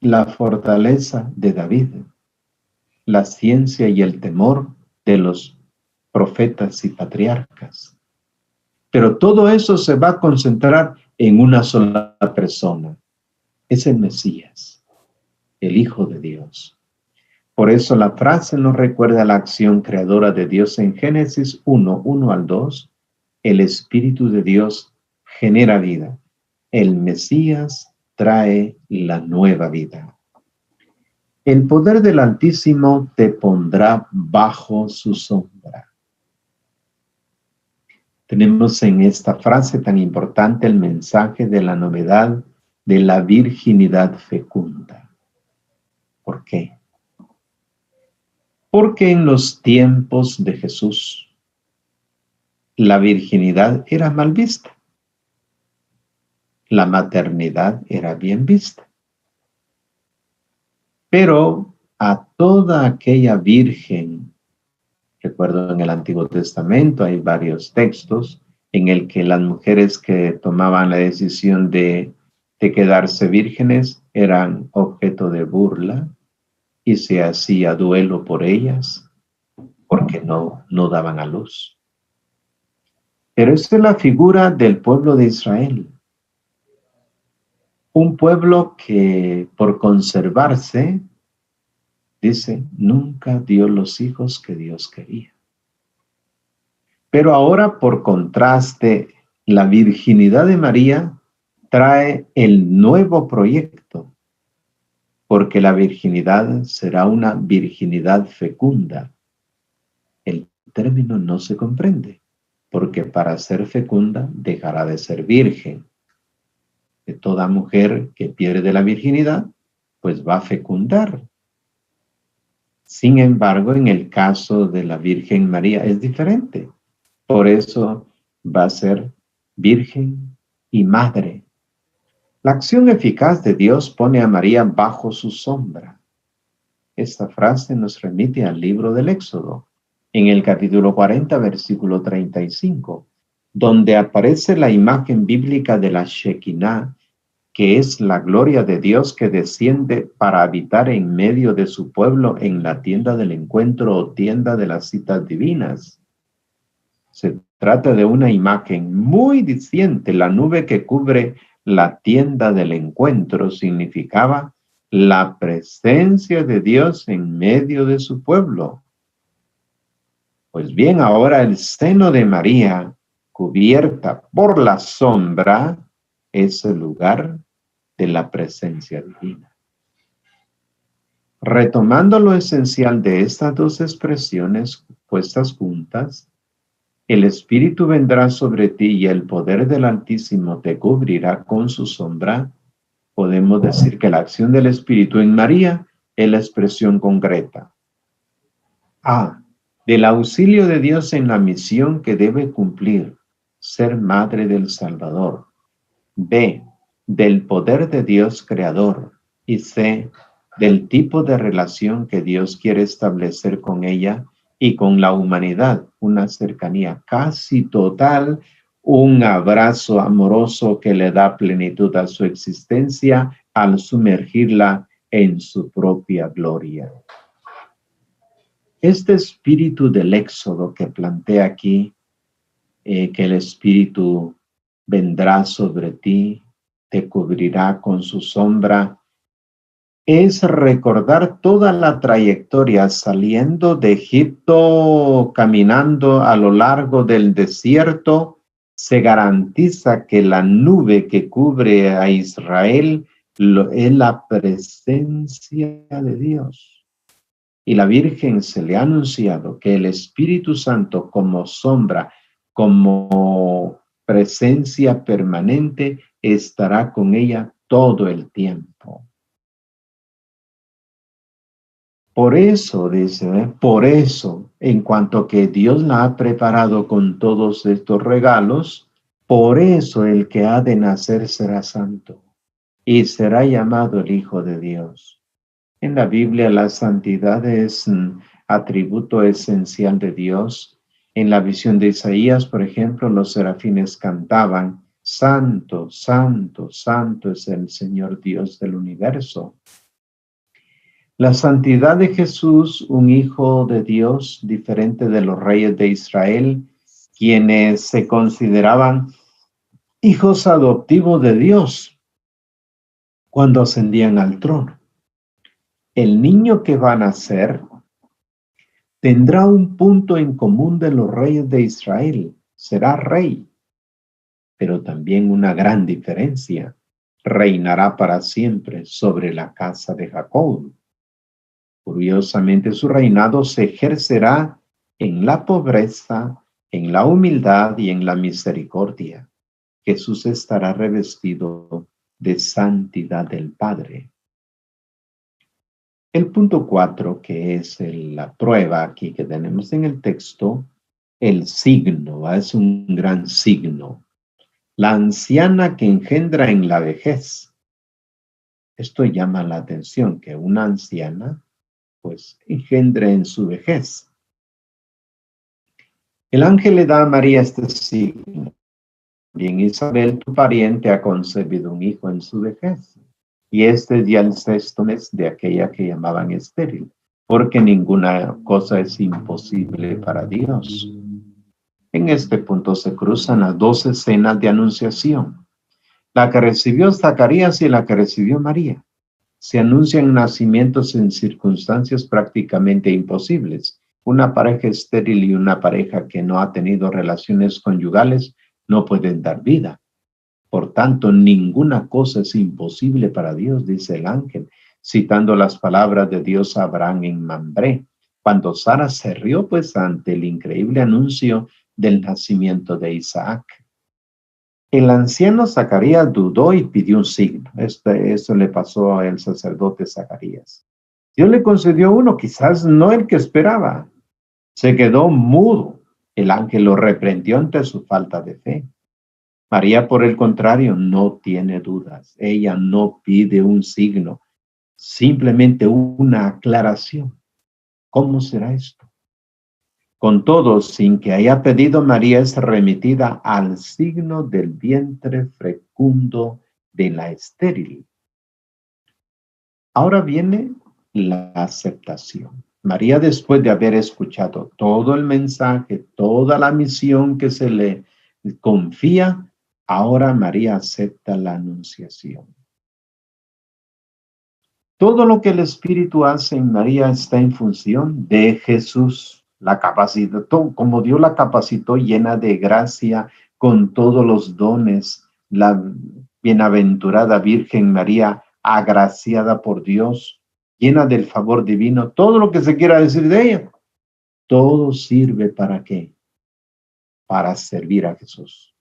de David, la ciencia y el temor de los profetas y patriarcas. Pero todo eso se va a concentrar en una sola persona. Es el Mesías, el Hijo de Dios. Por eso la frase nos recuerda la acción creadora de Dios en Génesis 1, 1 al 2. El Espíritu de Dios genera vida. El Mesías trae la nueva vida. El poder del Altísimo te pondrá bajo su sombra. Tenemos en esta frase tan importante el mensaje de la novedad de la virginidad fecunda. ¿Por qué? Porque en los tiempos de Jesús, la virginidad era mal vista. La maternidad era bien vista. Pero a toda aquella virgen, recuerdo en el Antiguo Testamento hay varios textos en el que las mujeres que tomaban la decisión de quedarse vírgenes eran objeto de burla y se hacía duelo por ellas porque no daban a luz. Pero esta es la figura del pueblo de Israel. Un pueblo que por conservarse, dice, nunca dio los hijos que Dios quería. Pero ahora, por contraste, la virginidad de María trae el nuevo proyecto, porque la virginidad será una virginidad fecunda. El término no se comprende, porque para ser fecunda dejará de ser virgen. De toda mujer que pierde la virginidad, pues va a fecundar. Sin embargo, en el caso de la Virgen María es diferente. Por eso va a ser virgen y madre. La acción eficaz de Dios pone a María bajo su sombra. Esta frase nos remite al libro del Éxodo, en el capítulo 40, versículo 35, donde aparece la imagen bíblica de la Shekinah, que es la gloria de Dios que desciende para habitar en medio de su pueblo en la tienda del encuentro o tienda de las citas divinas. Se trata de una imagen muy diciente. La nube que cubre la tienda del encuentro significaba la presencia de Dios en medio de su pueblo. Pues bien, ahora el seno de María, cubierta por la sombra, es el lugar de la presencia divina. Retomando lo esencial de estas dos expresiones puestas juntas, el Espíritu vendrá sobre ti y el poder del Altísimo te cubrirá con su sombra. Podemos decir que la acción del Espíritu en María es la expresión concreta. A. Del auxilio de Dios en la misión que debe cumplir, ser madre del Salvador. B. Del poder de Dios creador. Y C. Del tipo de relación que Dios quiere establecer con ella y con la humanidad, una cercanía casi total, un abrazo amoroso que le da plenitud a su existencia al sumergirla en su propia gloria. Este espíritu del Éxodo que plantea aquí, que el Espíritu vendrá sobre ti, te cubrirá con su sombra, es recordar toda la trayectoria saliendo de Egipto, caminando a lo largo del desierto, se garantiza que la nube que cubre a Israel es la presencia de Dios. Y la Virgen se le ha anunciado que el Espíritu Santo como sombra, como presencia permanente, estará con ella todo el tiempo. Por eso, dice, por eso, en cuanto que Dios la ha preparado con todos estos regalos, por eso el que ha de nacer será santo y será llamado el Hijo de Dios. En la Biblia la santidad es un atributo esencial de Dios. En la visión de Isaías, por ejemplo, los serafines cantaban, Santo, Santo, Santo es el Señor Dios del universo. La santidad de Jesús, un hijo de Dios, diferente de los reyes de Israel, quienes se consideraban hijos adoptivos de Dios cuando ascendían al trono. El niño que va a nacer tendrá un punto en común de los reyes de Israel, será rey, pero también una gran diferencia, reinará para siempre sobre la casa de Jacob. Curiosamente, su reinado se ejercerá en la pobreza, en la humildad y en la misericordia. Jesús estará revestido de santidad del Padre. El punto 4, que es la prueba aquí que tenemos en el texto, el signo, es un gran signo. La anciana que engendra en la vejez. Esto llama la atención, que una anciana pues engendre en su vejez. El ángel le da a María este signo. Bien, Isabel, tu pariente, ha concebido un hijo en su vejez. Y este es ya el 6º mes de aquella que llamaban estéril, porque ninguna cosa es imposible para Dios. En este punto se cruzan las 2 escenas de anunciación. La que recibió Zacarías y la que recibió María. Se anuncian nacimientos en circunstancias prácticamente imposibles. Una pareja estéril y una pareja que no ha tenido relaciones conyugales no pueden dar vida. Por tanto, ninguna cosa es imposible para Dios, dice el ángel, citando las palabras de Dios a Abraham en Mambré, cuando Sara se rió pues ante el increíble anuncio del nacimiento de Isaac. El anciano Zacarías dudó y pidió un signo. Eso le pasó al sacerdote Zacarías. Dios le concedió uno, quizás no el que esperaba. Se quedó mudo. El ángel lo reprendió ante su falta de fe. María, por el contrario, no tiene dudas. Ella no pide un signo, simplemente una aclaración. ¿Cómo será esto? Con todo, sin que haya pedido, María es remitida al signo del vientre fecundo de la estéril. Ahora viene la aceptación. María, después de haber escuchado todo el mensaje, toda la misión que se le confía, ahora María acepta la anunciación. Todo lo que el Espíritu hace en María está en función de Jesús. La capacitó, como Dios la capacitó, llena de gracia, con todos los dones, la bienaventurada Virgen María, agraciada por Dios, llena del favor divino, todo lo que se quiera decir de ella, todo sirve ¿para qué? Para servir a Jesús.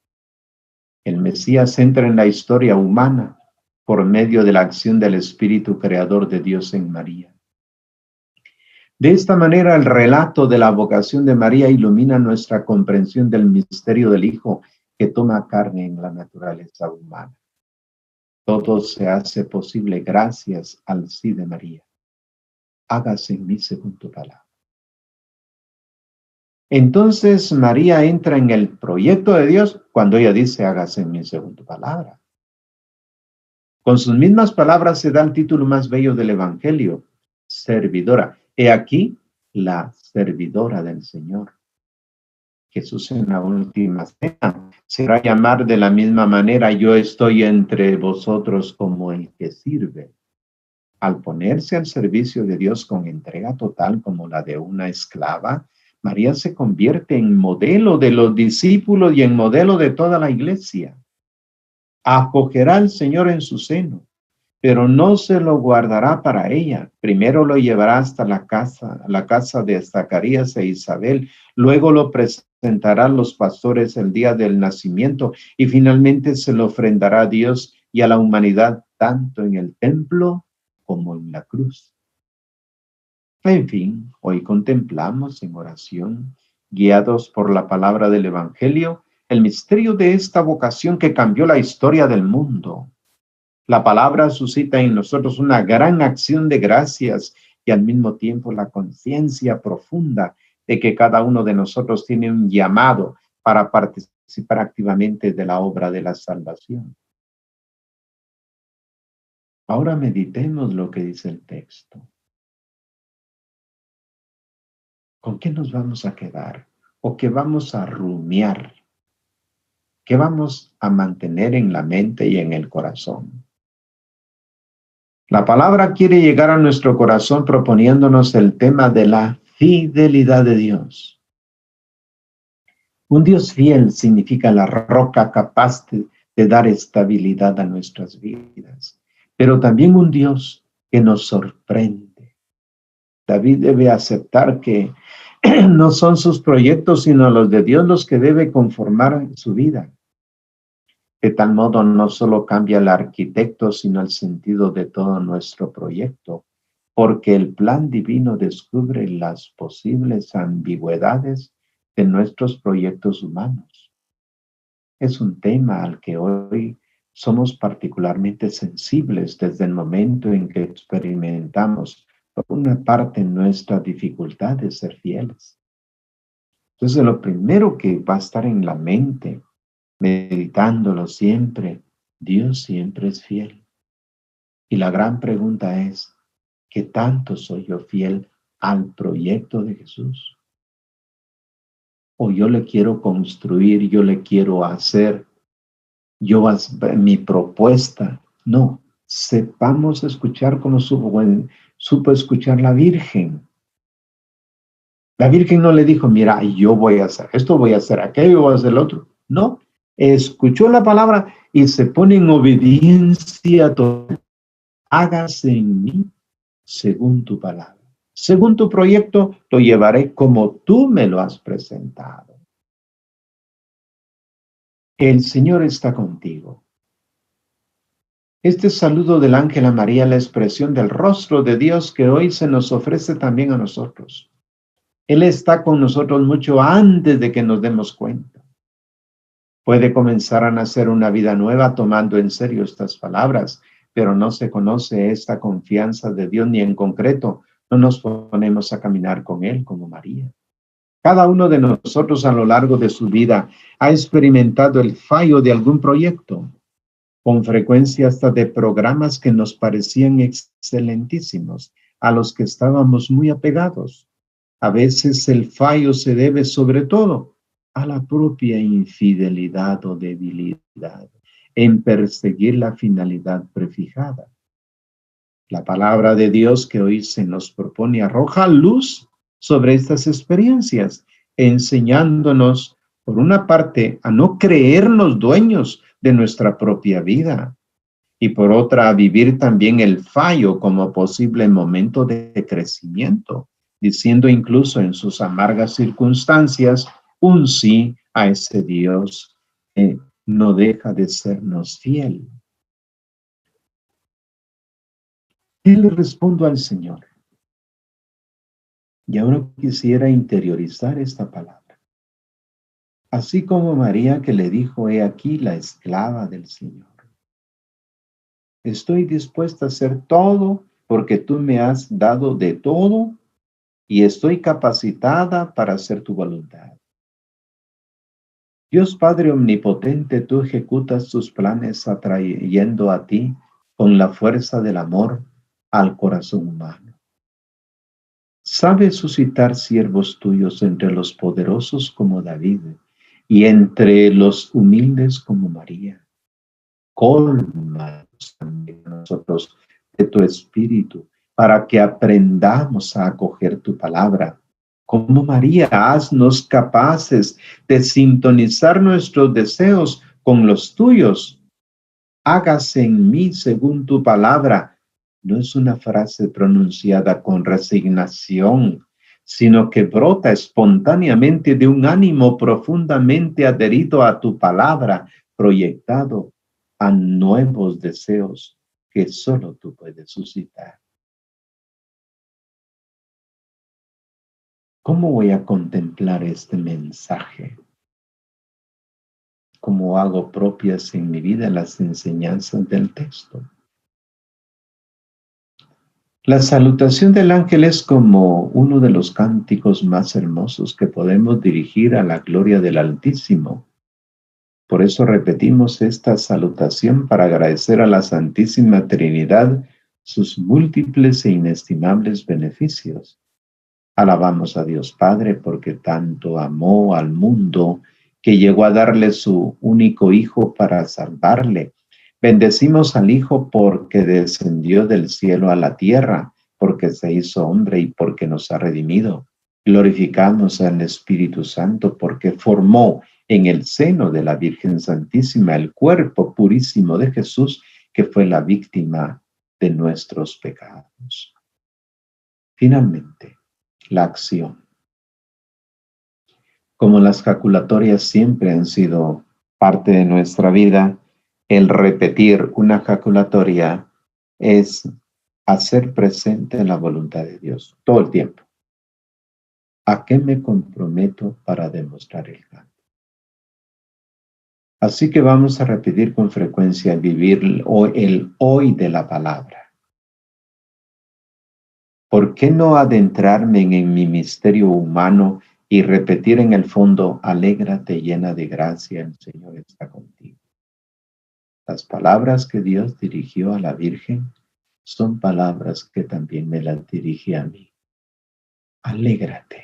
El Mesías entra en la historia humana por medio de la acción del Espíritu Creador de Dios en María. De esta manera, el relato de la vocación de María ilumina nuestra comprensión del misterio del Hijo que toma carne en la naturaleza humana. Todo se hace posible gracias al sí de María. Hágase en mí según tu palabra. Entonces María entra en el proyecto de Dios cuando ella dice, hágase en mí según tu palabra. Con sus mismas palabras se da el título más bello del Evangelio, servidora. He aquí la servidora del Señor. Jesús en la última cena se va a llamar de la misma manera, yo estoy entre vosotros como el que sirve. Al ponerse al servicio de Dios con entrega total como la de una esclava, María se convierte en modelo de los discípulos y en modelo de toda la iglesia. Acogerá al Señor en su seno, pero no se lo guardará para ella. Primero lo llevará hasta la casa de Zacarías e Isabel. Luego lo presentará a los pastores el día del nacimiento y finalmente se lo ofrendará a Dios y a la humanidad, tanto en el templo como en la cruz. En fin, hoy contemplamos en oración, guiados por la palabra del Evangelio, el misterio de esta vocación que cambió la historia del mundo. La palabra suscita en nosotros una gran acción de gracias y al mismo tiempo la conciencia profunda de que cada uno de nosotros tiene un llamado para participar activamente de la obra de la salvación. Ahora meditemos lo que dice el texto. ¿Con qué nos vamos a quedar? ¿O qué vamos a rumiar? ¿Qué vamos a mantener en la mente y en el corazón? La palabra quiere llegar a nuestro corazón proponiéndonos el tema de la fidelidad de Dios. Un Dios fiel significa la roca capaz de dar estabilidad a nuestras vidas, pero también un Dios que nos sorprende. David debe aceptar que no son sus proyectos, sino los de Dios los que debe conformar su vida. De tal modo no solo cambia el arquitecto, sino el sentido de todo nuestro proyecto, porque el plan divino descubre las posibles ambigüedades de nuestros proyectos humanos. Es un tema al que hoy somos particularmente sensibles desde el momento en que experimentamos, por una parte, nuestra dificultad de ser fieles. Entonces, lo primero que va a estar en la mente, meditándolo siempre, Dios siempre es fiel. Y la gran pregunta es, ¿qué tanto soy yo fiel al proyecto de Jesús? O yo le quiero construir, yo le quiero hacer, mi propuesta. No, sepamos escuchar como supo escuchar la Virgen. La Virgen no le dijo, mira, yo voy a hacer esto, voy a hacer aquello, voy a hacer lo otro. No, escuchó la palabra y se pone en obediencia total. Hágase en mí según tu palabra. Según tu proyecto, lo llevaré como tú me lo has presentado. El Señor está contigo. Este saludo del ángel a María, la expresión del rostro de Dios que hoy se nos ofrece también a nosotros. Él está con nosotros mucho antes de que nos demos cuenta. Puede comenzar a nacer una vida nueva tomando en serio estas palabras, pero no se conoce esta confianza de Dios ni en concreto no nos ponemos a caminar con Él como María. Cada uno de nosotros a lo largo de su vida ha experimentado el fallo de algún proyecto, con frecuencia hasta de programas que nos parecían excelentísimos, a los que estábamos muy apegados. A veces el fallo se debe sobre todo a la propia infidelidad o debilidad en perseguir la finalidad prefijada. La palabra de Dios que hoy se nos propone arroja luz sobre estas experiencias, enseñándonos, por una parte, a no creernos dueños de nuestra propia vida y por otra, a vivir también el fallo como posible momento de crecimiento, diciendo incluso en sus amargas circunstancias un sí a ese Dios que no deja de sernos fiel. ¿Qué le respondo al Señor? Y ahora quisiera interiorizar esta palabra. Así como María que le dijo, he aquí la esclava del Señor. Estoy dispuesta a hacer todo porque tú me has dado de todo y estoy capacitada para hacer tu voluntad. Dios Padre Omnipotente, tú ejecutas tus planes atrayendo a ti con la fuerza del amor al corazón humano. Sabes suscitar siervos tuyos entre los poderosos como David y entre los humildes como María. Cólmanos también nosotros de tu espíritu para que aprendamos a acoger tu palabra Como María, haznos capaces de sintonizar nuestros deseos con los tuyos. Hágase en mí según tu palabra. No es una frase pronunciada con resignación, sino que brota espontáneamente de un ánimo profundamente adherido a tu palabra, proyectado a nuevos deseos que solo tú puedes suscitar. ¿Cómo voy a contemplar este mensaje? ¿Cómo hago propias en mi vida las enseñanzas del texto? La salutación del ángel es como uno de los cánticos más hermosos que podemos dirigir a la gloria del Altísimo. Por eso repetimos esta salutación para agradecer a la Santísima Trinidad sus múltiples e inestimables beneficios. Alabamos a Dios Padre porque tanto amó al mundo que llegó a darle su único Hijo para salvarle. Bendecimos al Hijo porque descendió del cielo a la tierra, porque se hizo hombre y porque nos ha redimido. Glorificamos al Espíritu Santo porque formó en el seno de la Virgen Santísima el cuerpo purísimo de Jesús, que fue la víctima de nuestros pecados. Finalmente, la acción. Como las jaculatorias siempre han sido parte de nuestra vida, el repetir una jaculatoria es hacer presente la voluntad de Dios todo el tiempo. ¿A qué me comprometo para demostrar el cambio? Así que vamos a repetir con frecuencia vivir el hoy de la palabra. ¿Por qué no adentrarme en mi misterio humano y repetir en el fondo, alégrate llena de gracia, el Señor está contigo? Las palabras que Dios dirigió a la Virgen son palabras que también me las dirige a mí. Alégrate,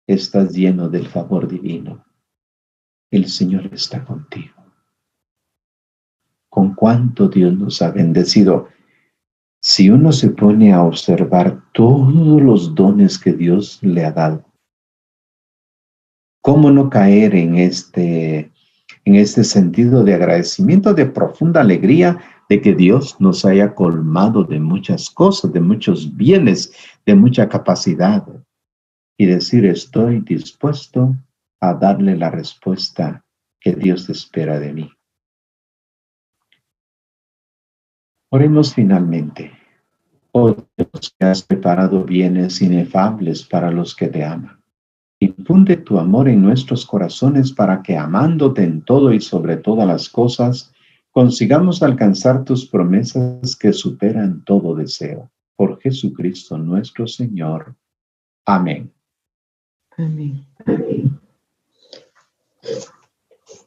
estás lleno del favor divino. El Señor está contigo. Con cuánto Dios nos ha bendecido. Si uno se pone a observar todos los dones que Dios le ha dado, ¿cómo no caer en este sentido de agradecimiento, de profunda alegría de que Dios nos haya colmado de muchas cosas, de muchos bienes, de mucha capacidad? Y decir, estoy dispuesto a darle la respuesta que Dios espera de mí. Oremos finalmente. Oh Dios, que has preparado bienes inefables para los que te aman. Infunde tu amor en nuestros corazones para que, amándote en todo y sobre todas las cosas, consigamos alcanzar tus promesas que superan todo deseo. Por Jesucristo nuestro Señor. Amén. Amén.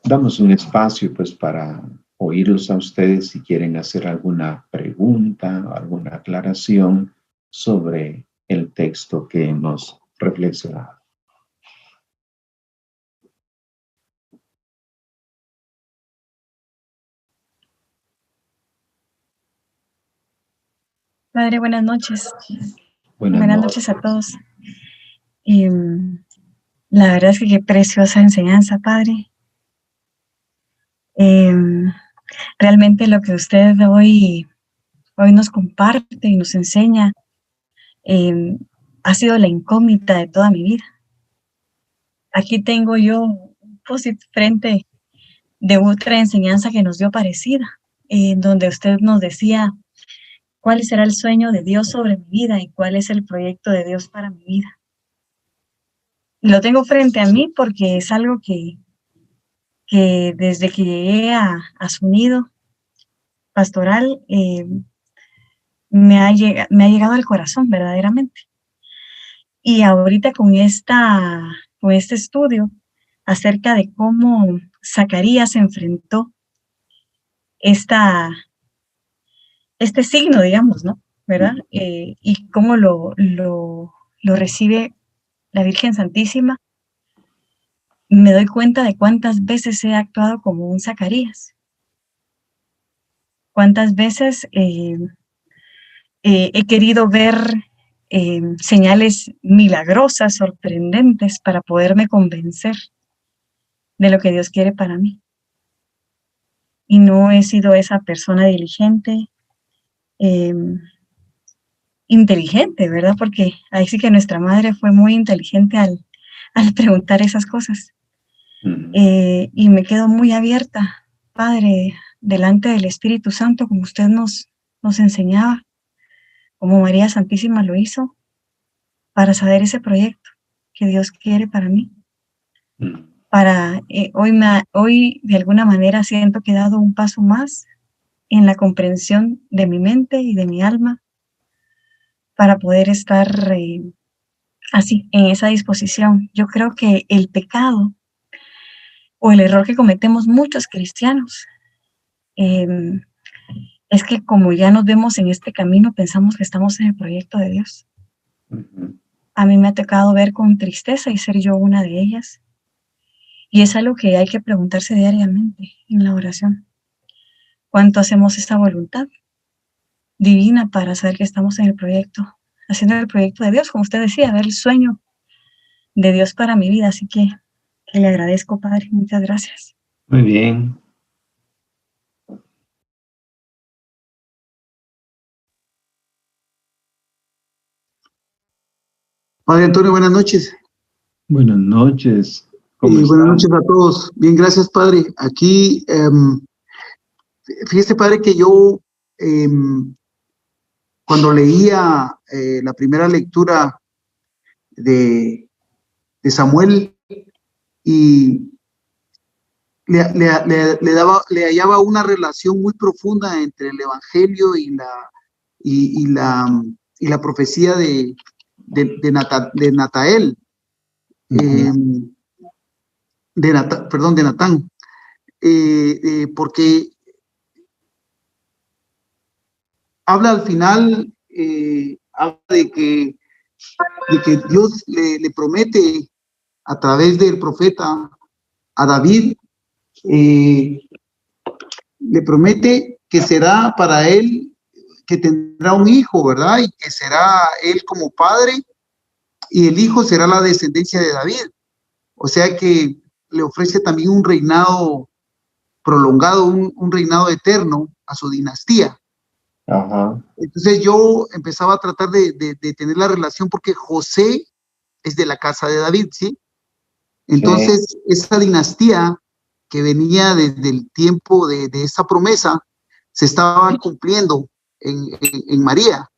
Damos un espacio pues para oírlos a ustedes si quieren hacer alguna pregunta o alguna aclaración sobre el texto que hemos reflexionado. Padre, buenas noches. Buenas noches a todos. La verdad es que qué preciosa enseñanza, Padre. Realmente lo que usted hoy nos comparte y nos enseña ha sido la incógnita de toda mi vida. Aquí tengo yo un post-it frente de otra enseñanza que nos dio parecida, donde usted nos decía cuál será el sueño de Dios sobre mi vida y cuál es el proyecto de Dios para mi vida. Y lo tengo frente a mí porque es algo que desde que llegué a su nido pastoral me ha llegado al corazón verdaderamente. Y ahorita con este estudio acerca de cómo Zacarías enfrentó este signo, digamos, ¿no? ¿Verdad? Y cómo lo recibe la Virgen Santísima, me doy cuenta de cuántas veces he actuado como un Zacarías. Cuántas veces he querido ver señales milagrosas, sorprendentes, para poderme convencer de lo que Dios quiere para mí. Y no he sido esa persona diligente, inteligente, ¿verdad? Porque ahí sí que nuestra madre fue muy inteligente al preguntar esas cosas. Y me quedo muy abierta, Padre, delante del Espíritu Santo, como usted nos enseñaba, como María Santísima lo hizo, para saber ese proyecto que Dios quiere para mí. Hoy de alguna manera siento que he dado un paso más en la comprensión de mi mente y de mi alma para poder estar así, en esa disposición. Yo creo que el pecado o el error que cometemos muchos cristianos es que como ya nos vemos en este camino, pensamos que estamos en el proyecto de Dios. A mí me ha tocado ver con tristeza y ser yo una de ellas. Y es algo que hay que preguntarse diariamente en la oración. ¿Cuánto hacemos esta voluntad divina para saber que estamos en el proyecto, haciendo el proyecto de Dios, como usted decía, ver el sueño de Dios para mi vida? Así que le agradezco, Padre. Muchas gracias. Muy bien. Padre Antonio, buenas noches. Buenas noches. Buenas noches a todos. Bien, gracias, Padre. Aquí, fíjese, Padre, que yo cuando leía la primera lectura de Samuel y le hallaba una relación muy profunda entre el Evangelio y la profecía de Natael. De Natán, porque habla al final, habla de que Dios le promete a través del profeta a David, le promete que será para él, que tendrá un hijo, ¿verdad? Y que será él como padre, y el hijo será la descendencia de David. O sea que le ofrece también un reinado prolongado, un reinado eterno a su dinastía. Ajá. Entonces yo empezaba a tratar de tener la relación porque José es de la casa de David, ¿sí? Entonces esa dinastía que venía desde el tiempo de esa promesa se estaba cumpliendo en María,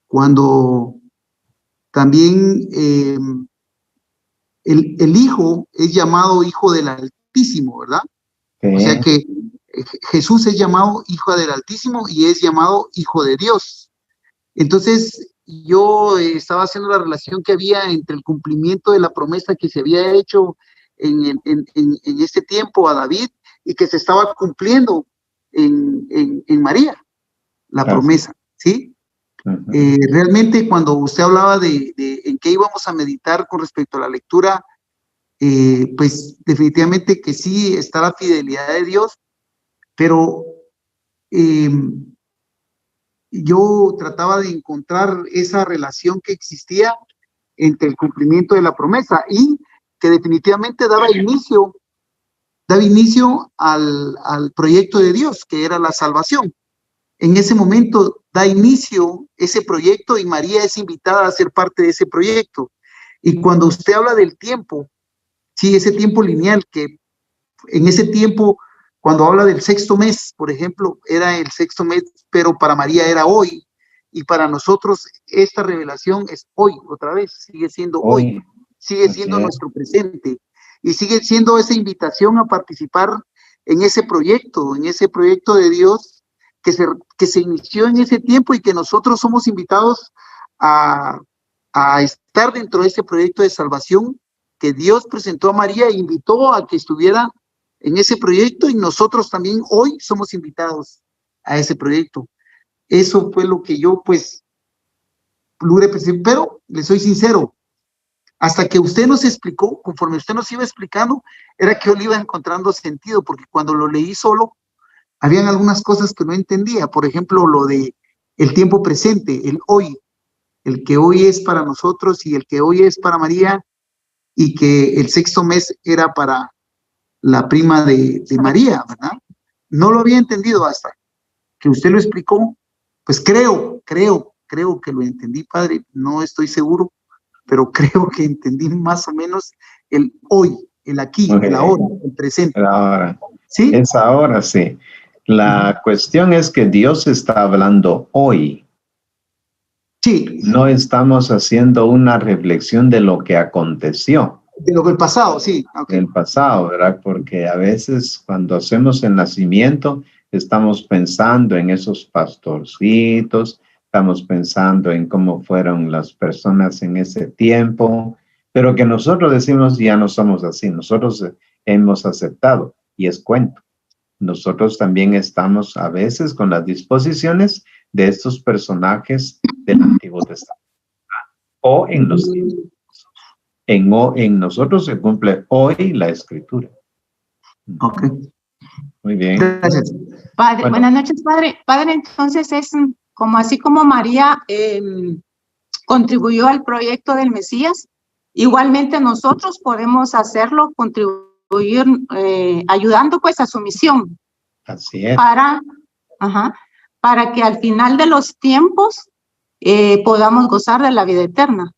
cuando también el hijo es llamado hijo del Altísimo, ¿verdad? O sea que Jesús es llamado hijo del Altísimo y es llamado hijo de Dios. Entonces yo estaba haciendo la relación que había entre el cumplimiento de la promesa que se había hecho en este tiempo a David y que se estaba cumpliendo en María, la promesa, ¿sí? Realmente cuando usted hablaba de en qué íbamos a meditar con respecto a la lectura, pues definitivamente que sí está la fidelidad de Dios, pero yo trataba de encontrar esa relación que existía entre el cumplimiento de la promesa y que definitivamente daba inicio al proyecto de Dios, que era la salvación. En ese momento da inicio ese proyecto y María es invitada a ser parte de ese proyecto. Y cuando usted habla del tiempo, sí, ese tiempo lineal, que en ese tiempo, cuando habla del sexto mes, por ejemplo, era el sexto mes, pero para María era hoy, y para nosotros esta revelación es hoy, otra vez, sigue siendo hoy, sigue siendo nuestro presente, y sigue siendo esa invitación a participar en ese proyecto de Dios que se inició en ese tiempo y que nosotros somos invitados a estar dentro de ese proyecto de salvación que Dios presentó a María e invitó a que estuviera en ese proyecto, y nosotros también hoy somos invitados a ese proyecto. Eso fue lo que yo pues logré percibir, pero le soy sincero, hasta que usted nos explicó, conforme usted nos iba explicando, era que yo le iba encontrando sentido, porque cuando lo leí solo, habían algunas cosas que no entendía, por ejemplo, lo de el tiempo presente, el hoy. el que hoy es para nosotros y el que hoy es para María, y que el 6º mes era para la prima de María, ¿verdad? No lo había entendido hasta que usted lo explicó. Pues creo que lo entendí, padre, no estoy seguro, pero creo que entendí más o menos el hoy, el aquí, el ahora, el presente. Ahora, ¿Sí? es ahora, sí. La cuestión es que Dios está hablando hoy. Sí. No estamos haciendo una reflexión de lo que aconteció. De lo que el pasado, sí. Okay. El pasado, ¿verdad? Porque a veces cuando hacemos el nacimiento, estamos pensando en esos pastorcitos, estamos pensando en cómo fueron las personas en ese tiempo, pero que nosotros decimos ya no somos así, nosotros hemos aceptado y es cuento. Nosotros también estamos a veces con las disposiciones de estos personajes del Antiguo Testamento o en los tiempos. En nosotros se cumple hoy la Escritura. Ok. Muy bien. Gracias. Padre, buenas noches, padre. Padre, entonces es como así como María contribuyó al proyecto del Mesías, igualmente nosotros podemos hacerlo, contribuir ayudando pues a su misión. Así es. Para que al final de los tiempos podamos gozar de la vida eterna.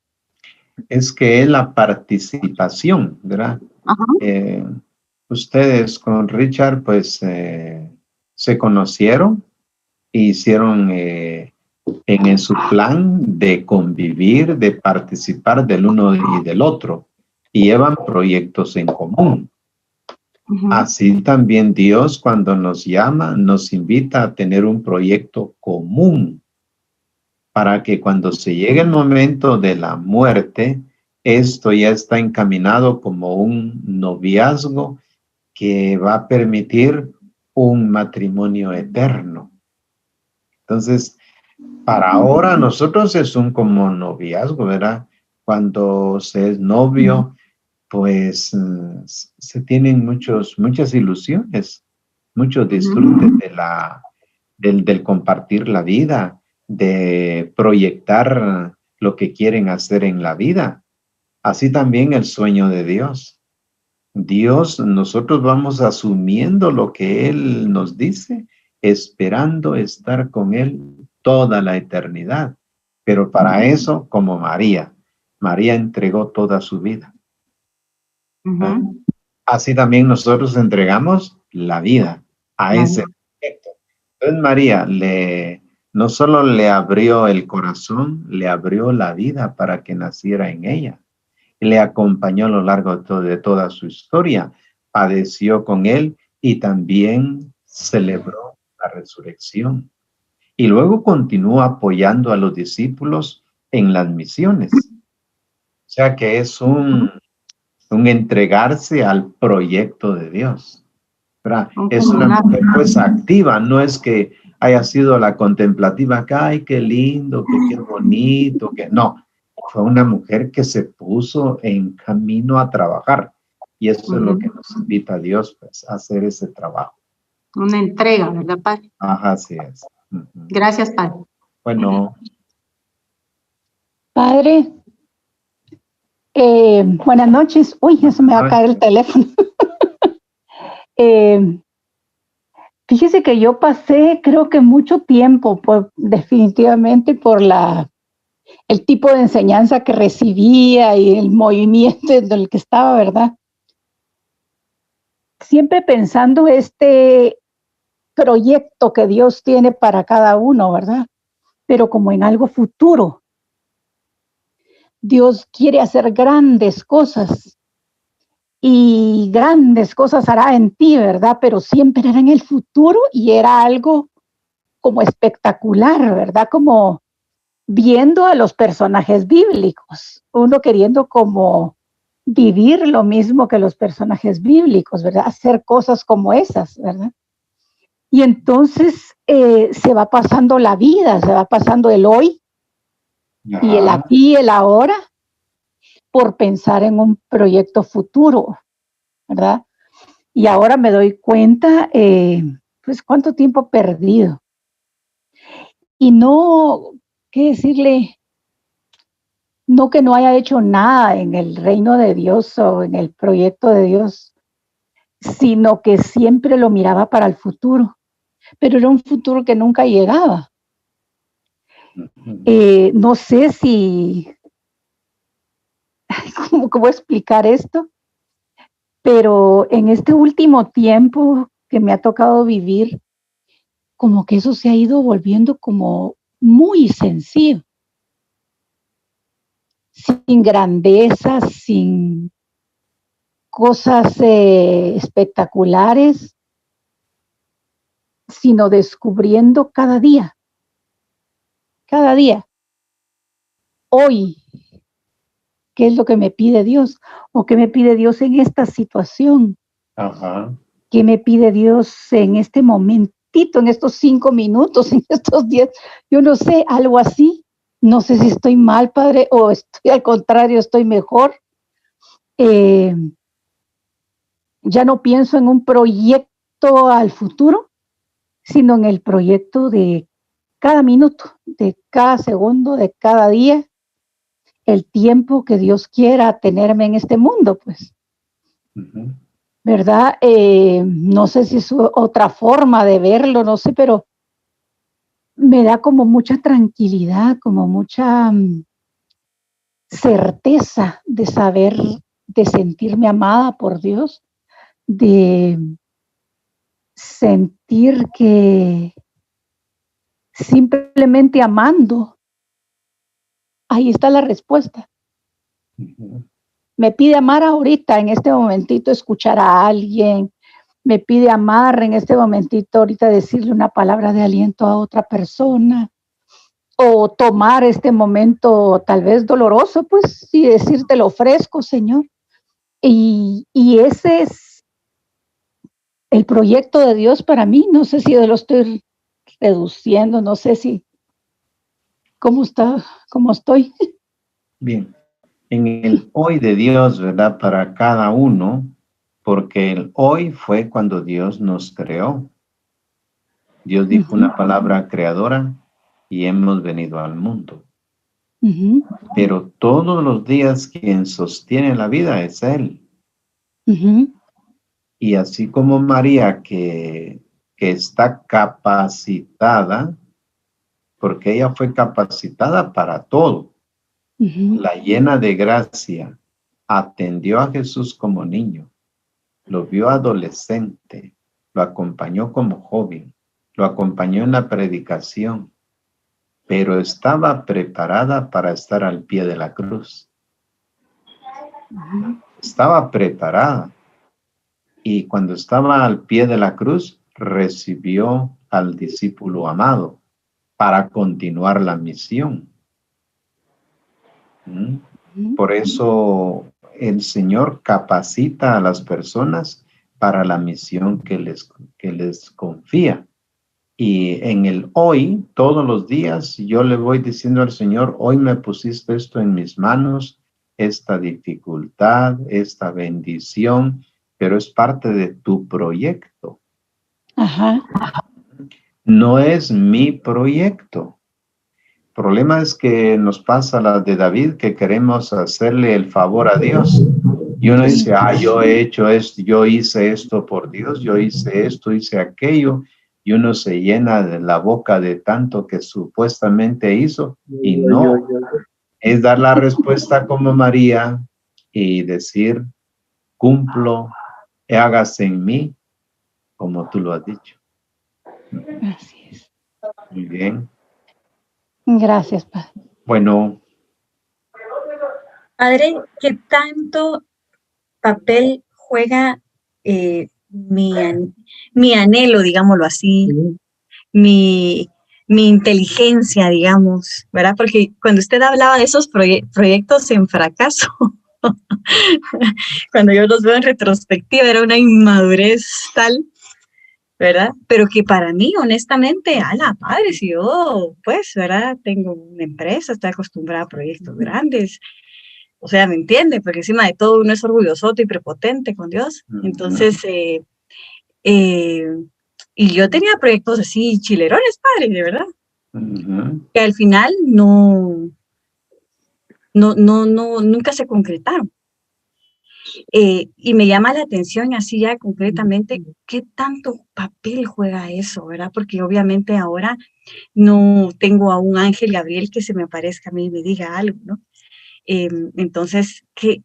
Es que es la participación, ¿verdad? Ustedes con Richard, pues, se conocieron e hicieron en su plan de convivir, de participar del uno y del otro, y llevan proyectos en común. Así también Dios, cuando nos llama, nos invita a tener un proyecto común para que cuando se llegue el momento de la muerte, esto ya está encaminado como un noviazgo que va a permitir un matrimonio eterno. Entonces, para ahora nosotros es un como noviazgo, ¿verdad? Cuando se es novio, pues se tienen muchas ilusiones, muchos disfrutes del compartir la vida, de proyectar lo que quieren hacer en la vida. Así también el sueño de Dios. Dios, nosotros vamos asumiendo lo que Él nos dice, esperando estar con Él toda la eternidad. Pero para eso, como María entregó toda su vida. Así también nosotros entregamos la vida a ese proyecto. Entonces María no solo le abrió el corazón, le abrió la vida para que naciera en ella. Le acompañó a lo largo de toda su historia, padeció con él y también celebró la resurrección. Y luego continuó apoyando a los discípulos en las misiones. O sea que es un entregarse al proyecto de Dios. ¿Verdad? Es una mujer pues activa, no es que haya sido la contemplativa, que ay, qué lindo, que qué bonito, que no. Fue una mujer que se puso en camino a trabajar. Y eso es lo que nos invita a Dios, pues, a hacer ese trabajo. Una entrega, ¿verdad, padre? Ajá, así es. Gracias, padre. Bueno. Padre, buenas noches. Uy, ya se me va a caer el teléfono. Fíjese que yo pasé, creo que mucho tiempo, definitivamente por el tipo de enseñanza que recibía y el movimiento en el que estaba, ¿verdad? Siempre pensando este proyecto que Dios tiene para cada uno, ¿verdad? Pero como en algo futuro. Dios quiere hacer grandes cosas y grandes cosas hará en ti, ¿verdad? Pero siempre era en el futuro y era algo como espectacular, ¿verdad? Como viendo a los personajes bíblicos, uno queriendo como vivir lo mismo que los personajes bíblicos, ¿verdad? Hacer cosas como esas, ¿verdad? Y entonces se va pasando la vida, se va pasando el hoy y el aquí y el ahora por pensar en un proyecto futuro, ¿verdad? Y ahora me doy cuenta, pues, cuánto tiempo perdido. Y no, ¿qué decirle? no que no haya hecho nada en el reino de Dios o en el proyecto de Dios, sino que siempre lo miraba para el futuro, pero era un futuro que nunca llegaba. No sé si, ¿cómo explicar esto? Pero en este último tiempo que me ha tocado vivir, como que eso se ha ido volviendo como muy sencillo, sin grandeza, sin cosas espectaculares, sino descubriendo cada día, hoy, qué es lo que me pide Dios, o qué me pide Dios en esta situación. Ajá. ¿Qué me pide Dios en este momentito, en estos 5 minutos, en estos 10? Yo no sé, algo así. No sé si estoy mal, Padre, o estoy al contrario, estoy mejor. Ya no pienso en un proyecto al futuro, sino en el proyecto de cada minuto, de cada segundo, de cada día, el tiempo que Dios quiera tenerme en este mundo, pues. Uh-huh. ¿Verdad? No sé si es otra forma de verlo, no sé, pero me da como mucha tranquilidad, como mucha certeza de saber, de sentirme amada por Dios, de sentir que simplemente amando, ahí está la respuesta. Uh-huh. Me pide amar ahorita, en este momentito, escuchar a alguien. Me pide amar en este momentito, ahorita decirle una palabra de aliento a otra persona. O tomar este momento tal vez doloroso, pues, y decir, te lo ofrezco, Señor. Y ese es el proyecto de Dios para mí. No sé si lo estoy reduciendo, no sé si, ¿cómo estoy? Bien. En el hoy de Dios, ¿verdad? Para cada uno, porque el hoy fue cuando Dios nos creó. Dios dijo una palabra creadora y hemos venido al mundo. Uh-huh. Pero todos los días quien sostiene la vida es Él. Uh-huh. Y así como María que está capacitada, porque ella fue capacitada para todo. Uh-huh. La llena de gracia, atendió a Jesús como niño, lo vio adolescente, lo acompañó como joven, lo acompañó en la predicación, pero estaba preparada para estar al pie de la cruz. Uh-huh. Estaba preparada. Y cuando estaba al pie de la cruz, recibió al discípulo amado para continuar la misión. Por eso el Señor capacita a las personas para la misión que les confía. Y en el hoy, todos los días, yo le voy diciendo al Señor, hoy me pusiste esto en mis manos, esta dificultad, esta bendición, pero es parte de tu proyecto. Ajá. No es mi proyecto. El problema es que nos pasa la de David, que queremos hacerle el favor a Dios. Y uno dice, yo he hecho esto, yo hice esto por Dios, yo hice esto, hice aquello. Y uno se llena de la boca de tanto que supuestamente hizo. Y no, es dar la respuesta como María y decir, cumplo, hágase en mí como tú lo has dicho. Así es. Muy bien. Gracias, Padre. Bueno. Padre, ¿qué tanto papel juega mi anhelo, digámoslo así, mi inteligencia, digamos, ¿verdad? Porque cuando usted hablaba de esos proyectos en fracaso, cuando yo los veo en retrospectiva, era una inmadurez tal, ¿verdad? Pero que para mí, honestamente, padre, si yo, pues, ¿verdad? Tengo una empresa, estoy acostumbrada a proyectos grandes, o sea, ¿me entiende? Porque encima de todo uno es orgulloso y prepotente con Dios. Entonces, y yo tenía proyectos así chilerones, padre, de verdad. Que al final no nunca se concretaron. Y me llama la atención así ya concretamente qué tanto papel juega eso, ¿verdad? Porque obviamente ahora no tengo a un ángel Gabriel que se me aparezca a mí y me diga algo, ¿no? Entonces, ¿qué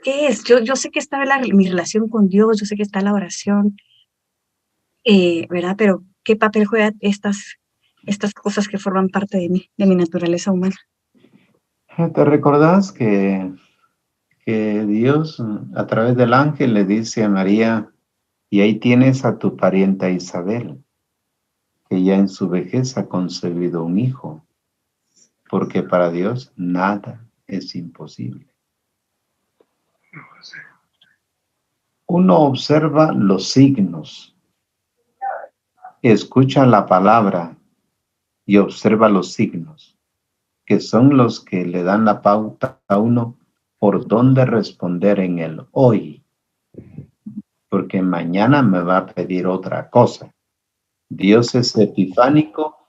es? Yo sé que está mi relación con Dios, yo sé que está la oración, ¿verdad? Pero ¿qué papel juegan estas cosas que forman parte de mí, de mi naturaleza humana? ¿Te recordás que Dios a través del ángel le dice a María, y ahí tienes a tu parienta Isabel, que ya en su vejez ha concebido un hijo, porque para Dios nada es imposible? Uno observa los signos, escucha la palabra y observa los signos, que son los que le dan la pauta a uno por dónde responder en el hoy, porque mañana me va a pedir otra cosa. Dios es epifánico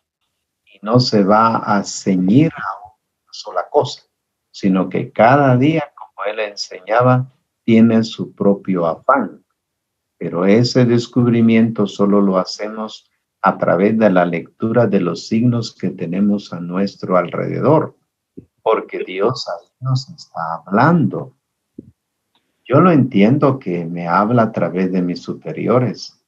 y no se va a ceñir a una sola cosa, sino que cada día, como él enseñaba, tiene su propio afán. Pero ese descubrimiento solo lo hacemos a través de la lectura de los signos que tenemos a nuestro alrededor, porque Dios ahí nos está hablando. Yo lo entiendo que me habla a través de mis superiores,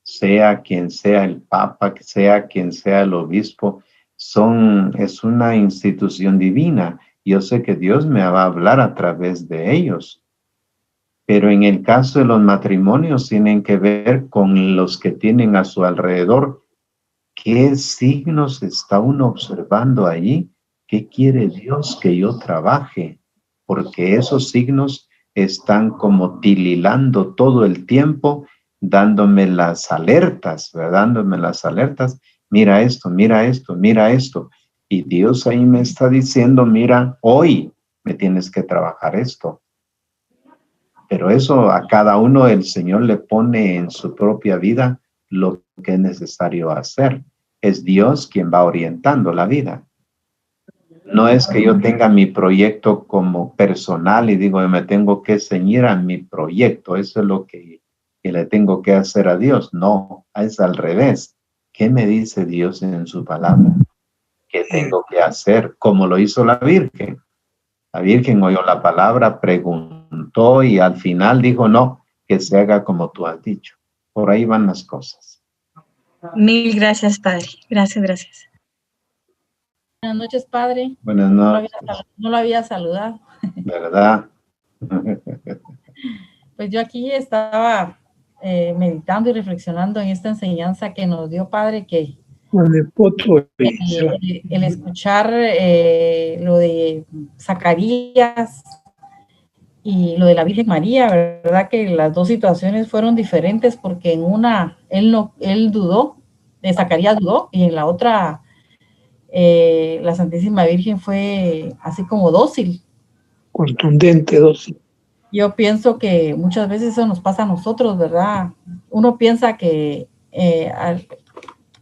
sea quien sea el Papa, sea quien sea el obispo, es una institución divina. Yo sé que Dios me va a hablar a través de ellos. Pero en el caso de los matrimonios tienen que ver con los que tienen a su alrededor. ¿Qué signos está uno observando allí? ¿Qué quiere Dios que yo trabaje? Porque esos signos están como tililando todo el tiempo, dándome las alertas, ¿verdad? Dándome las alertas. Mira esto, mira esto, mira esto. Y Dios ahí me está diciendo, mira, hoy me tienes que trabajar esto. Pero eso a cada uno el Señor le pone en su propia vida lo que es necesario hacer. Es Dios quien va orientando la vida. No es que yo tenga mi proyecto como personal y digo, me tengo que ceñir a mi proyecto. Eso es lo que le tengo que hacer a Dios. No, es al revés. ¿Qué me dice Dios en su palabra? ¿Qué tengo que hacer? Como lo hizo la Virgen. La Virgen oyó la palabra, preguntó y al final dijo, no, que se haga como tú has dicho. Por ahí van las cosas. Mil gracias, Padre. Gracias. Buenas noches, Padre. Buenas noches. No lo había saludado. ¿Verdad? Pues yo aquí estaba meditando y reflexionando en esta enseñanza que nos dio Padre, que el escuchar lo de Zacarías y lo de la Virgen María, verdad que las dos situaciones fueron diferentes, porque en una él dudó, Zacarías dudó, y en la otra la Santísima Virgen fue así como dócil. Contundente, dócil. Yo pienso que muchas veces eso nos pasa a nosotros, ¿verdad? Uno piensa que a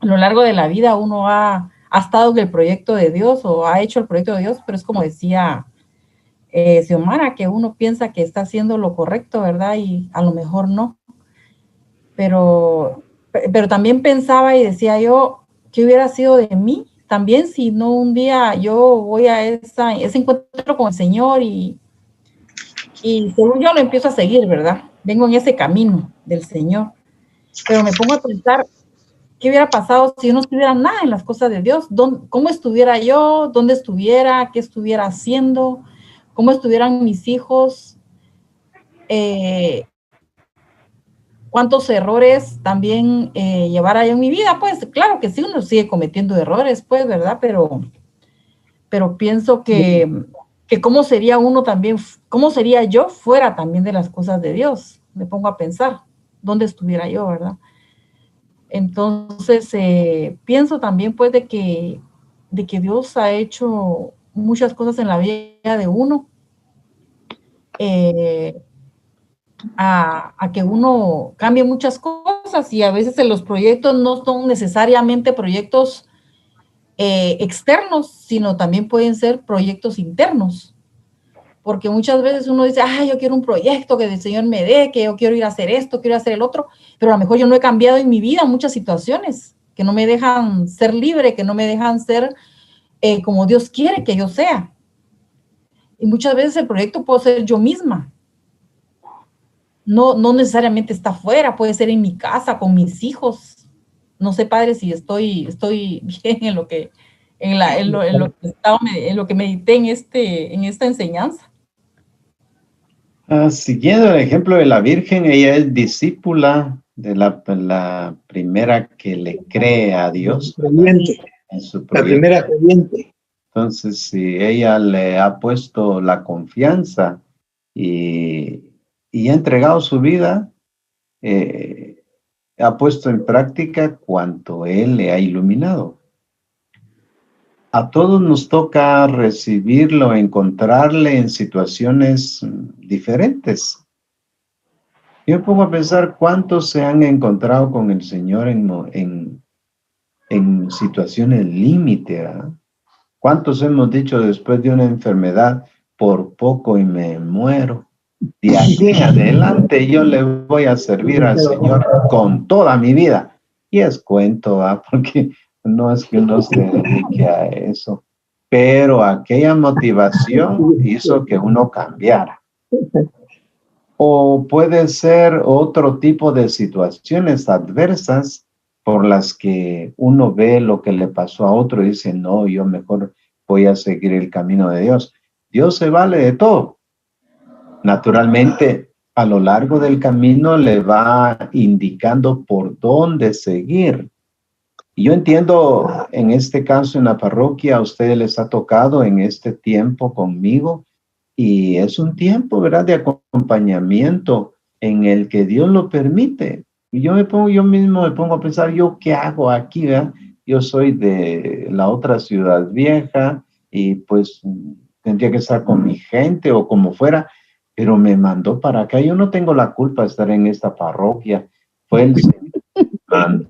lo largo de la vida uno ha estado en el proyecto de Dios o ha hecho el proyecto de Dios, pero es como decía Xiomara, que uno piensa que está haciendo lo correcto, ¿verdad? Y a lo mejor no. Pero también pensaba y decía yo, ¿qué hubiera sido de mí? También si no un día yo voy a ese encuentro con el Señor y según yo lo empiezo a seguir, ¿verdad? Vengo en ese camino del Señor. Pero me pongo a pensar, ¿qué hubiera pasado si yo no estuviera nada en las cosas de Dios? ¿Cómo estuviera yo? ¿Dónde estuviera? ¿Qué estuviera haciendo? ¿Cómo estuvieran mis hijos? ¿Cuántos errores también llevara yo en mi vida? Pues claro que sí, uno sigue cometiendo errores, pues, ¿verdad? Pero pienso que cómo sería uno también, cómo sería yo fuera también de las cosas de Dios. Me pongo a pensar, ¿dónde estuviera yo, verdad? Entonces, pienso también, pues, de que Dios ha hecho muchas cosas en la vida de uno, a que uno cambie muchas cosas, y a veces los proyectos no son necesariamente proyectos externos, sino también pueden ser proyectos internos. Porque muchas veces uno dice, yo quiero un proyecto que el Señor me dé, que yo quiero ir a hacer esto, quiero hacer el otro, pero a lo mejor yo no he cambiado en mi vida muchas situaciones que no me dejan ser libre, que no me dejan ser como Dios quiere que yo sea. Y muchas veces el proyecto puedo ser yo misma. No necesariamente está afuera, puede ser en mi casa, con mis hijos. No sé, padre, si estoy bien en lo que medité en esta enseñanza. Siguiendo el ejemplo de la Virgen, ella es discípula de la primera que le cree a Dios. En su proyecto. La primera creyente. Entonces, si ella le ha puesto la confianza y ha entregado su vida, ha puesto en práctica cuanto Él le ha iluminado. A todos nos toca recibirlo, encontrarle en situaciones diferentes. Yo me pongo a pensar cuántos se han encontrado con el Señor en situaciones límite, ¿verdad? ¿Cuántos hemos dicho después de una enfermedad, por poco y me muero? De aquí en adelante yo le voy a servir al Señor con toda mi vida. Y es cuento, ¿verdad? Porque no es que uno se dedique a eso, pero aquella motivación hizo que uno cambiara. O puede ser otro tipo de situaciones adversas por las que uno ve lo que le pasó a otro y dice, no, yo mejor voy a seguir el camino de Dios. Dios se vale de todo. Naturalmente, a lo largo del camino le va indicando por dónde seguir. Y yo entiendo, en este caso en la parroquia, a ustedes les ha tocado en este tiempo conmigo, y es un tiempo, ¿verdad?, de acompañamiento en el que Dios lo permite. Y yo mismo me pongo a pensar, ¿yo qué hago aquí, verdad? Yo soy de la otra ciudad vieja y pues tendría que estar con mi gente o como fuera, pero me mandó para acá. Yo no tengo la culpa de estar en esta parroquia. Fue el Señor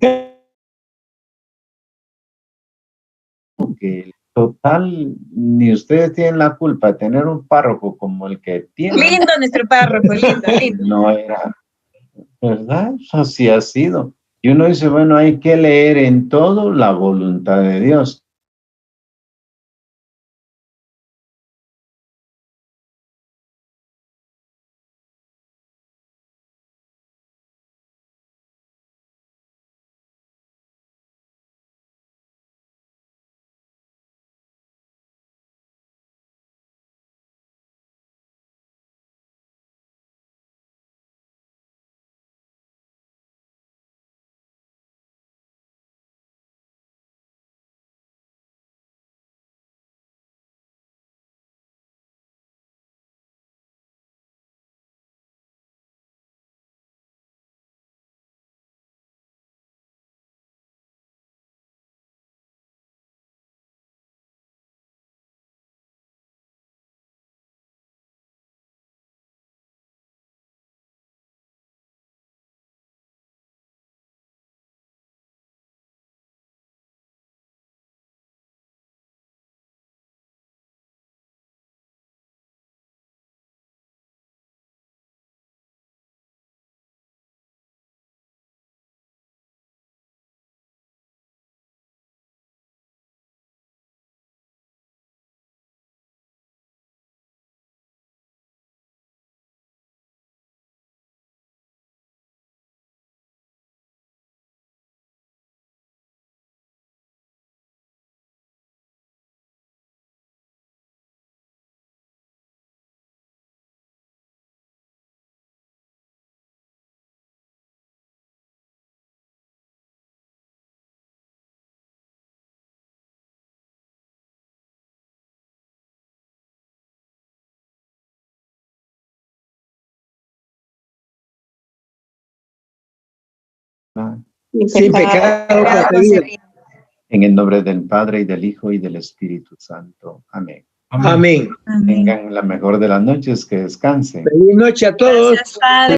que total, ni ustedes tienen la culpa de tener un párroco como el que tiene. Lindo nuestro párroco, lindo. No era, ¿verdad? Así ha sido. Y uno dice, bueno, hay que leer en todo la voluntad de Dios. Sin pecado concebido. En el nombre del Padre, y del Hijo, y del Espíritu Santo. Amén. Amén. Tengan la mejor de las noches, que descansen. Feliz noche a todos. Gracias, Padre.